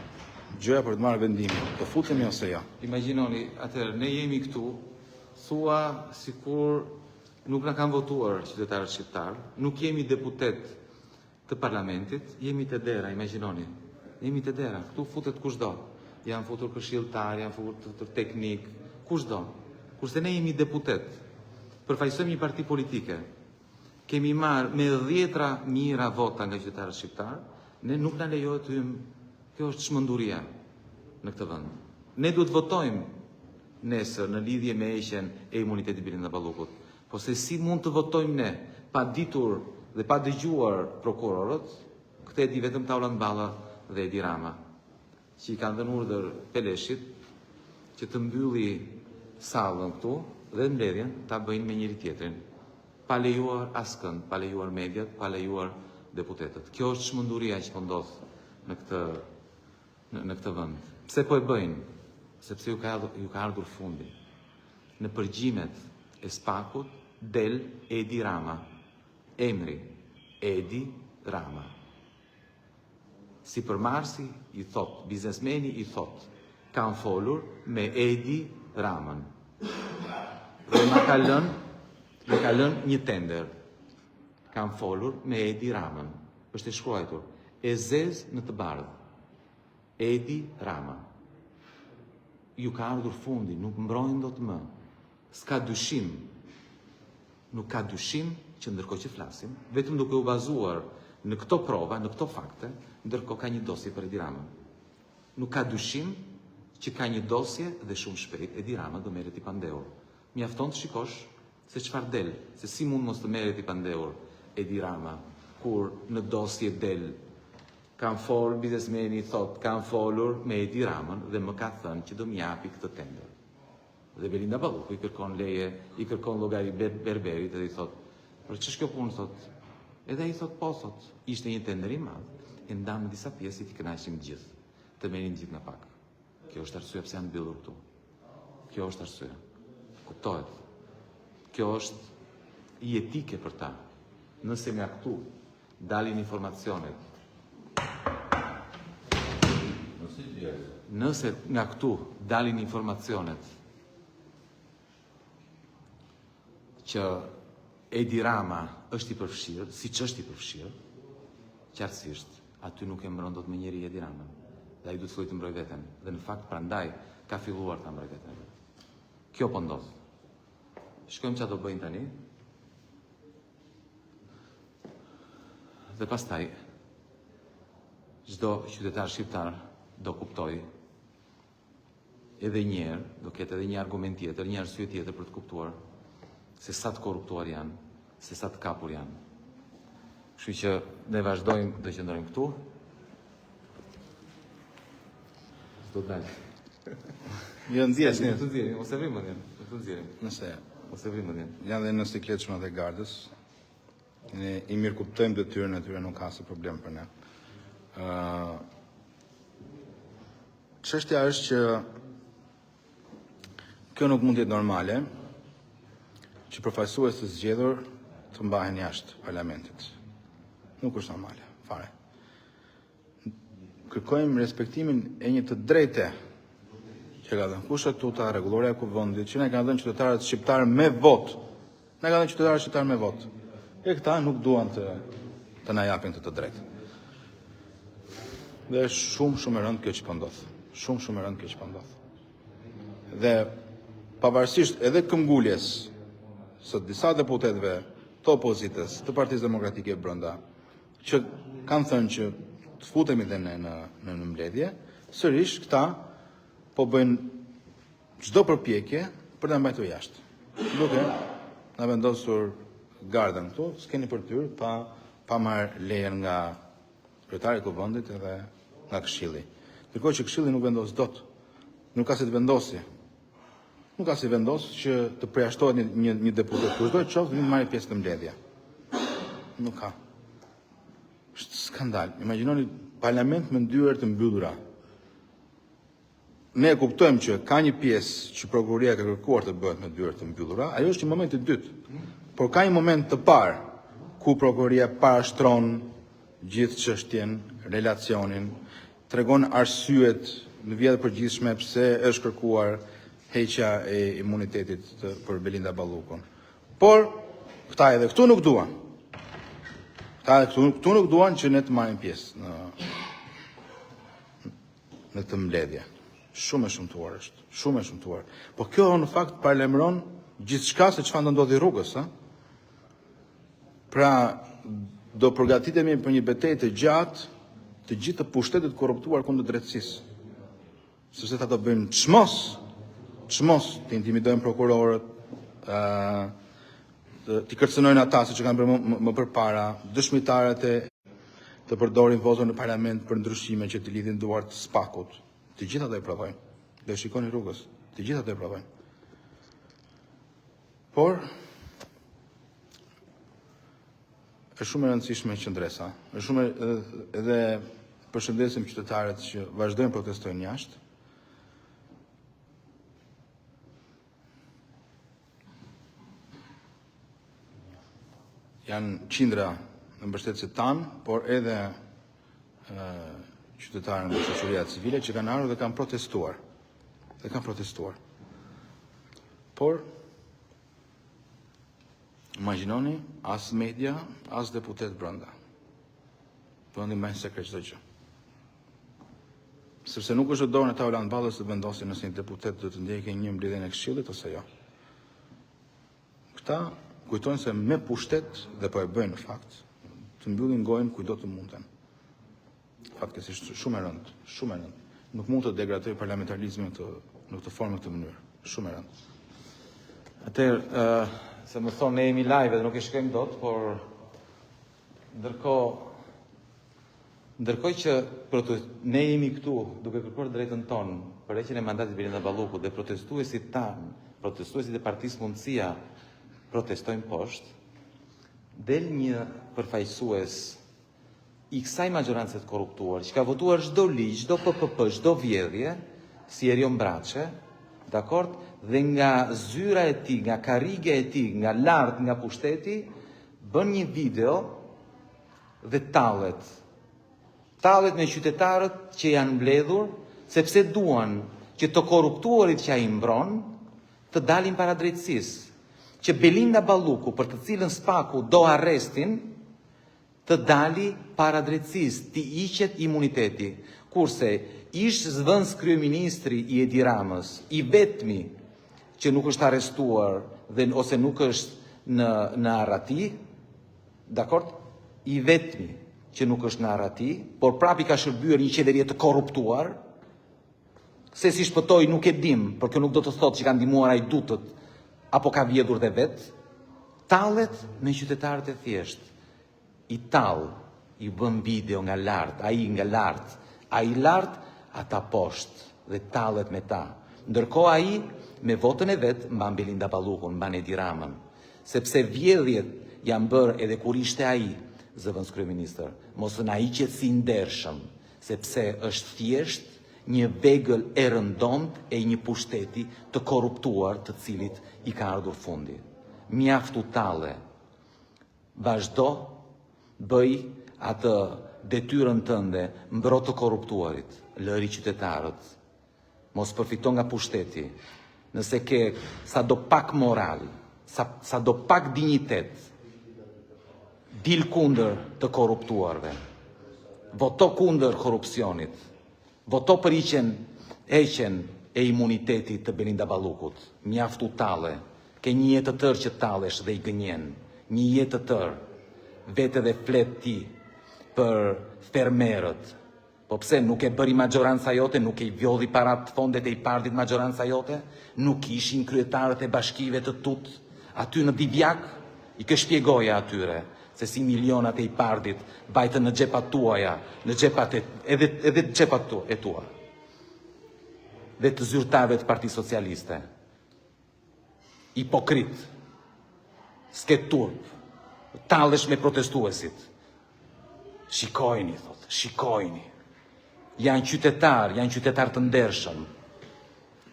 gjëja për të marrë vendimin, të futemi ose jo. Imagjinoni, atëherë ne jemi këtu, thua sikur nuk na kanë votuar qytetarët shqiptar, nuk jemi deputet të parlamentit, jemi të dera, imagjinoni. Jemi të dera, këtu futet kushdo. Janë futur këshilltar, janë futur teknik, kushdo. Kurse ne jemi deputet, përfaqësojmë një parti politike, kemi marrë me 10 mijëra vota nga qytetarët shqiptar, ne nuk na lejohet të hyjmë. Kjo është çmenduria në këtë vend. Ne duhet votojmë nesër në lidhje me heqjen e imunitetit Birinda Ballukut. Po se si mund të votojmë ne pa ditur dhe pa dëgjuar prokurorët, këtë e di vetëm Taulan Balla dhe Edi Rama, që i kanë dhënë urdhër Peleshit që të mbylli sallën këtu dhe mbledhjen ta bëjnë me njëri tjetrin, pa lejuar askënd, pa lejuar mediat, pa lejuar deputetët. Kjo është çmenduria që po ndodh në këtë vend. Pse po e bëjnë? Sepse ju ka ardhur fundi. Në përgjimet e SPAK-ut del Edi Rama. Emri Edi Rama. Si përmarsi i thot, biznesmeni i thot, kam folur me Edi Ramën. Dhe më ka lënë një tender. Kam folur me Edi Ramën. Është e shkruar, e zezë në të bardhë. Edi Rama. Ju ka ardhur fundi, nuk mbrojnë dot më. S'ka dyshim. Nuk ka dyshim që ndërkohë që flasim, vetëm duke u bazuar në këto prova, në këto fakte, ndërkohë ka një dosje për Edi Ramën. Nuk ka dyshim që ka një dosje dhe shumë shpejt Edi Rama do merret i pandehur. Mjafton të shikosh se çfarë del, se si mund mos të merret i pandehur Edi Rama kur në dosje del kam folur, biznesmeni thot, kam folur me Edi Ramën dhe më ka thënë që do m'japi këtë tender. Dhe Birinda Balluku i kërkon leje, i kërkon llogari berberit dhe i thot, për ç'është kjo punë thot? Edhe ai thot, po thot, ishte një tender i madh, e ndam në disa pjesë i të kënaqshim të gjithë, të merrin gjithë nga pak. Kjo është arsye pse janë mbyllur këtu. Kjo është arsye. Kuptohet. Kjo është i etike për ta. Nëse nga këtu dalin informacionet, nëse nga këtu dalin informacionet që Edi Rama është i përfshirë, siç është i përfshirë, qartësisht, aty nuk e mbron dot me njëri Edi Ramën. Dhe ai duhet të fillojë të mbrojë veten. Dhe në fakt prandaj ka filluar ta mbrojë veten. Kjo po ndodh. Shkojmë çfarë do bëjnë tani. Dhe pastaj çdo qytetar shqiptar do kuptoj edhe një herë, do ketë edhe një argument tjetër, një arsye tjetër për të kuptuar se sa të korruptuar janë, se sa të kapur janë. Kështu që ne vazhdojmë të qëndrojmë këtu. S'do të dalë. Jo ndjes Ne të nxjerrim, ose vrim mendjen, të nxjerrim. nëse Ose vrim mendjen. janë dhe në sikletshmat e gardës. Ne i mirë kuptojmë detyrën e tyre, nuk ka asnjë problem për ne. Çështja është që kjo nuk mund të jetë normale që përfaqësues të zgjedhur të mbahen jashtë parlamentit. Nuk është normale, fare. Kërkojmë respektimin e një të drejte që ka dhënë kushtetuta, rregulloria e kuvendit, që na kanë dhënë qytetarët shqiptar me votë. Na kanë dhënë qytetarët shqiptar me votë. E këta nuk duan të na japin të drejtë. Dhe shumë e rëndë kjo që po ndodh. Shumë e rëndë kjo që po ndodh. Dhe pavarësisht edhe këmbguljes së disa deputetëve të opozitës, të Partisë Demokratike brenda, që kanë thënë që të futemi dhe ne në mbledhje, sërish këta po bëjnë çdo përpjekje për ta mbajtur jashtë. Duke na vendosur gardën këtu, s'keni për tyr pa marrë lejen nga kryetari i kuvendit edhe nga Këshilli. Ndërkohë që Këshilli nuk vendos dot. Nuk ka si të vendosi. Nuk ka si vendos që të përjashtohet një deputet. Kushdo të qoftë të marrë pjesë në mbledhje. Nuk ka. Është skandal. Imagjinoni parlament me ndyrë të mbyllura. Ne kuptojmë që ka një pjesë që prokuroria ka kërkuar të bëhet me ndyrë të mbyllura, ajo është një moment i dytë. Por ka një moment të parë ku prokuroria parashtron gjithë çështjen, relacionin, tregon arsyet në vija të përgjithshme pse është kërkuar heqja e imunitetit për Belinda Ballukun. Por këta edhe këtu nuk duan. Këtu nuk duan që ne të marrim pjesë në të mbledhje. Shumë e shumtuar është, shumë e shumtuar. Po kjo në fakt parlemron gjithçka se çfarë do ndodhi rrugës, ha? Pra do përgatitemi për një betejë të gjatë të gjithë të pushtetit korruptuar kundër drejtësisë. Sepse ata do bëjnë çmos të intimidojnë prokurorët, të kërcënojnë ata siç kanë bërë më përpara, dëshmitarët të përdorin votën në parlament për ndryshime që të lidhin duart spakut. Të gjitha do e provojnë. Dhe shikoni rrugës. Të gjitha do e provojnë. Por është shumë e rëndësishme qëndresa. Është shumë edhe përshëndesim qytetarët që vazhdojnë protestojnë jashtë. Janë qindra në mbështetësit tanë, por edhe qytetarë nga shoqëria civile që kanë ardhur dhe kanë protestuar. Por imagjinoni as media, as deputet brenda. Do të mbajnë sekret çdo gjë. Sepse nuk është dorën e Taulant Ballës të vendosin nëse një deputet do të ndjekë një mbledhje në Këshillit ose jo. Këta kujtojnë se me pushtet dhe po e bëjnë në fakt, të mbyllin gojën kujdo të munden. Fatkesisht shumë e rëndë. Nuk mund të degradoj parlamentarizmin në këtë formë, në këtë mënyrë. Shumë e rëndë. Atëherë, se më thonë ne jemi live dhe nuk e shkojmë dot, por ndërkohë që ne jemi këtu duke kërkuar drejtën tonë për heqjen e mandatit Belinda Ballukut dhe protestuesit tanë, protestuesit e Partisë Mundësia protestojnë poshtë, del një përfaqësues i kësaj maggiorancë të korruptuar, që ka votuar çdo ligj, çdo PPP, çdo vjedhje, si Erion Braçe, dakord, dhe nga zyra e tij, nga karrige e tij, nga lart, nga pushteti, bën një video dhe tallet me qytetarët që janë mbledhur, sepse duan që të korruptuarit që ai mbron të dalin para drejtësisë, që Belinda Balluku, për të cilën Spaku do arrestin, të dali para drejtësisë, të hiqet imuniteti, kurse ish zëvendës kryeministri i Edi Ramës, i vetmi që nuk është arrestuar dhe ose nuk është në arrati, dakord? I vetmi që nuk është në arrati, por prapi ka shërbyer një qeverie të korruptuar, se si shpëtoi nuk e dim, por kjo nuk do të thotë që ka ndihmuar ai dutët apo ka vjedhur dhe vet, tallet me qytetarët e thjeshtë. I tall, i bën video nga lart, ai lart, ata poshtë dhe tallet me ta. Ndërkohë ai me votën e vet mban Belinda Ballukun, mban Edi Ramën, sepse vjedhjet janë bërë edhe kur ishte ai zëvendës kryeministër, mos na hiqet si ndershëm, sepse është thjesht një vegël e rëndomt e një pushteti të korruptuar të cilit i ka ardhur fundi. mjaft utalle. Vazhdo, bëj atë detyrën tënde, mbro të korruptuarit, lëri qytetarët, mos përfito nga pushteti, nëse ke sa do pak moral, sa do pak dinjitet, dil kundër të korruptuarve, voto kundër korrupsionit, voto për heqen e imunitetit të Belinda Ballukut, mjaft u talle, ke një jetë të tërë që tallesh dhe i gënjen, një jetë të tërë, vete dhe flet ti për fermerët. Po pse nuk e bëri maggioranza jote, nuk e i vjodhi parat fondet e i pardit maggioranza jote, nuk ishin kryetarët e bashkive të tut, aty në Divjak, i ke shpjegoja atyre, se si milionat e i pardit bajtën në xhepat tuaja, në xhepat edhe xhepat e tua, dhe të zyrtarëve të Partisë Socialiste. Hipokrit, s'ke turp, tallesh me protestuesit. Shikojni, thot, shikojni. Janë qytetar të ndershëm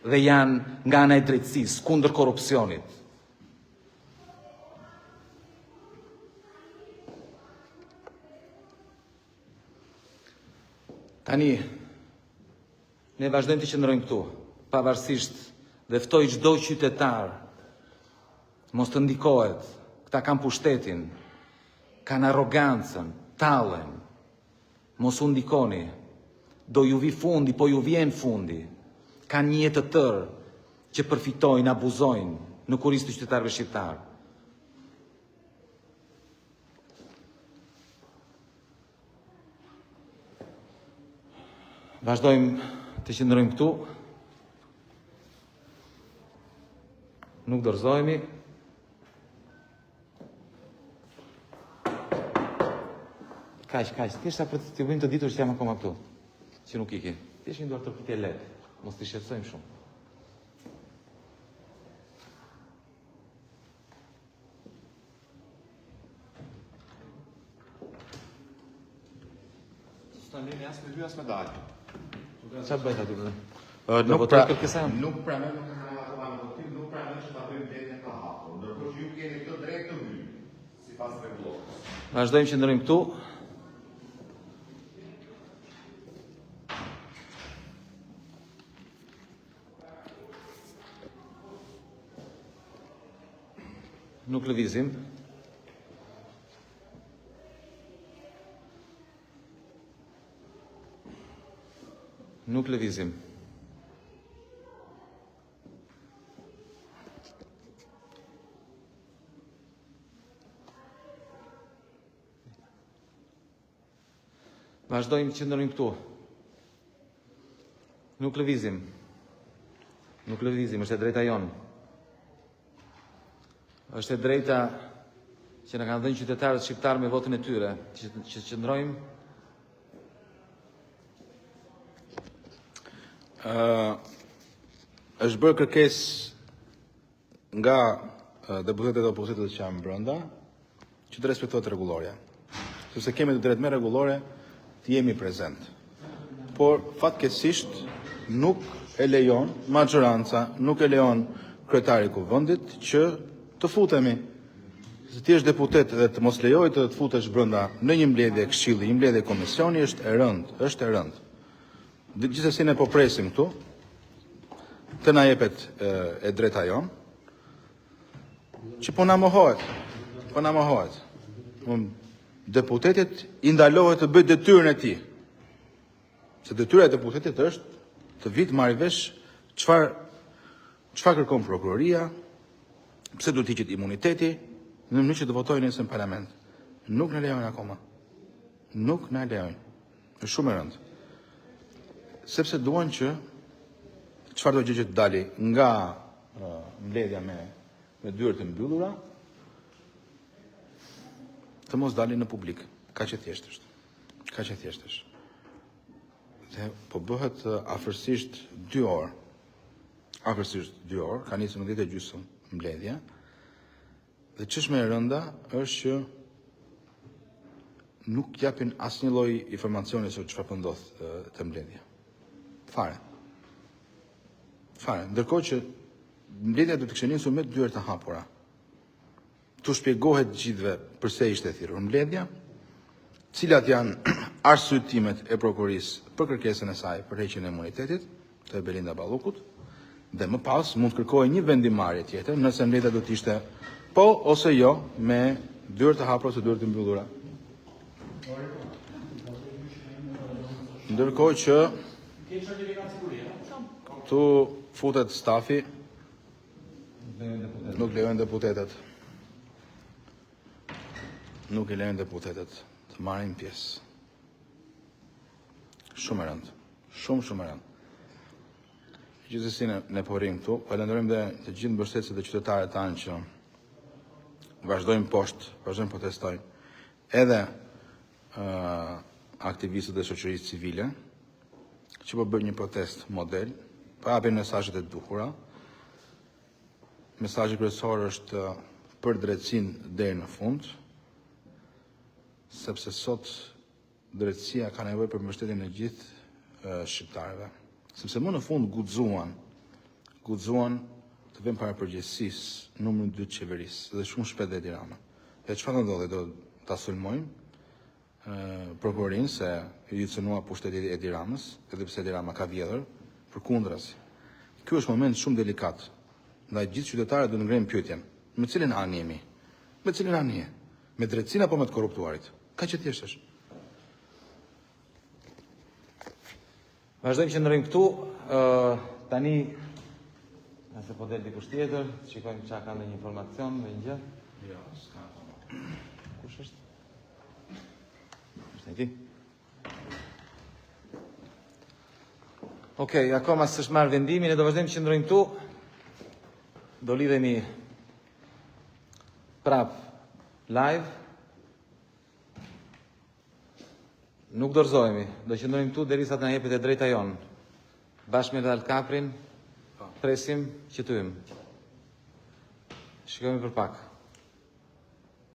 dhe janë nga ana e drejtësisë kundër korrupsionit. Tani, ne vazhdojmë të qëndrojmë këtu, pavarësisht dhe ftoj çdo qytetar mos të ndikohet, këta kanë pushtetin, kanë arrogancën, tallen, mos u ndikoni, do ju vi fundi, po ju vjen fundi, kanë një jetë të tërë që përfitojnë, abuzojnë në kurisë të qytetarëve shqiptarë. Vazhdojmë të qëndrojmë këtu, nuk dorëzohemi. Kaq, thjesht për të bëjmë të ditur që jam akoma këtu, që nuk iki. Thjesht një duar të përpitje lehtë, mos të shqetësojmë shumë. S'ta lini as me hy as me dalë. Çfarë bëhet aty? Nuk votoj kërkesën. Nuk pranoj nuk ka votim, nuk pranoj që ta bëjmë detën ka hapur. Ndërkohë që ju keni këtë drejt të hyjë, sipas rregullos. Vazhdojmë që ndërojmë këtu. Nuk lëvizim. Nuk lëvizim. Vazhdojmë që ndërojmë këtu. Nuk lëvizim. Nuk lëvizim, është e drejta jonë. Është e drejta që në kanë dhënë qytetarët shqiptarë me votën e tyre, që qëndrojmë. Është bërë kërkesë nga deputetët e opozitës që janë brenda, që të respektohet rregulloria. Sepse kemi të drejtë me rregullore të jemi prezent. Por fatkeqësisht nuk e lejon maggioranca, nuk e lejon kryetari i kuvendit që të futemi. Se ti je deputet dhe të mos lejoj të futesh brenda në një mbledhje këshilli, një mbledhje komisioni është e rëndë. Gjithsesi ne po presim këtu, të na jepet e drejta jonë, që po na mohohet. Deputetit i ndalohet të bëjë detyrën e tij. Se detyra e deputetit është të vit marrë vesh çfarë kërkon prokuroria, pse duhet të hiqet imuniteti, në mënyrë që të votojnë nesër në parlament. Nuk na lejojnë akoma. Nuk na lejojnë. Është shumë e rëndë. Sepse duan që çfarë do gjë që të dali nga mbledhja me dyert të mbyllura, të mos dalin në publik. Kaq e thjeshtë është. Dhe po bëhet afërsisht 2 orë. Ka nisur në 10:30 mbledhja. Dhe çështja e rënda është që nuk japin asnjë lloj informacioni se çfarë po ndodh te mbledhja. Fare. Ndërkohë që mbledhja do të kishte nisur me dyert të hapura. të shpjegohet gjithve përse ishte thirrur mbledhja, cilat janë arsyetimet e prokurisë për kërkesën e saj për heqjen e imunitetit të Belinda Ballukut, dhe më pas mund të kërkojë një vendimarrje tjetër nëse mbledhja do të ishte po ose jo me dyert të hapura ose dyert të mbyllura. Ndërkohë që këtu futet stafi, nuk lejojnë deputetet. Nuk i lejojnë deputetet të marrin pjesë. Shumë e rëndë. Shumë e rëndë. Gjithsesi ne po rrim këtu, falenderojmë dhe të gjithë mbështetësit dhe qytetarët tanë që vazhdojnë poshtë, vazhdojnë protestojnë. Edhe aktivistët e shoqërisë civile, që po bëjnë një protest model, po japin mesazhet e duhura. Mesazhi kryesor është për drejtësinë deri në fund, sepse sot drejtësia ka nevojë për mbështetjen e gjithë shqiptarëve. Sepse më në fund guxuan të vënë para përgjegjësisë numrin 2 të qeverisë dhe shumë shpejt dhe Edi Rama. E çfarë do ndodhi? Do ta sulmojmë prokurorin se i cënua pushteti Edi Ramës, edhe pse Edi Rama ka vjedhur, përkundrazi. Ky është moment shumë delikat. Ndaj gjithë qytetarët do të ngrenë pyetjen, me cilën anë jemi? Me cilën anë je? Me drejtësinë apo me të korruptuarit? Ka që thjesht është. Vazhdojmë që ndërojmë këtu, tani, nëse po del dikush tjetër, shikojmë çka ka ndonjë informacion, ndonjë gjë. Jo, s'ka. Kush është? Është ai ti? Okej, akoma s'është marrë vendimin, ne do vazhdojmë që ndërojmë këtu. Do lidhemi prap live. Nuk dorëzohemi, do qëndrojmë këtu derisa të na jepet e drejta jonë. Bashkë me Dal Kaprin, presim që të hymë. Shikojmë për pak.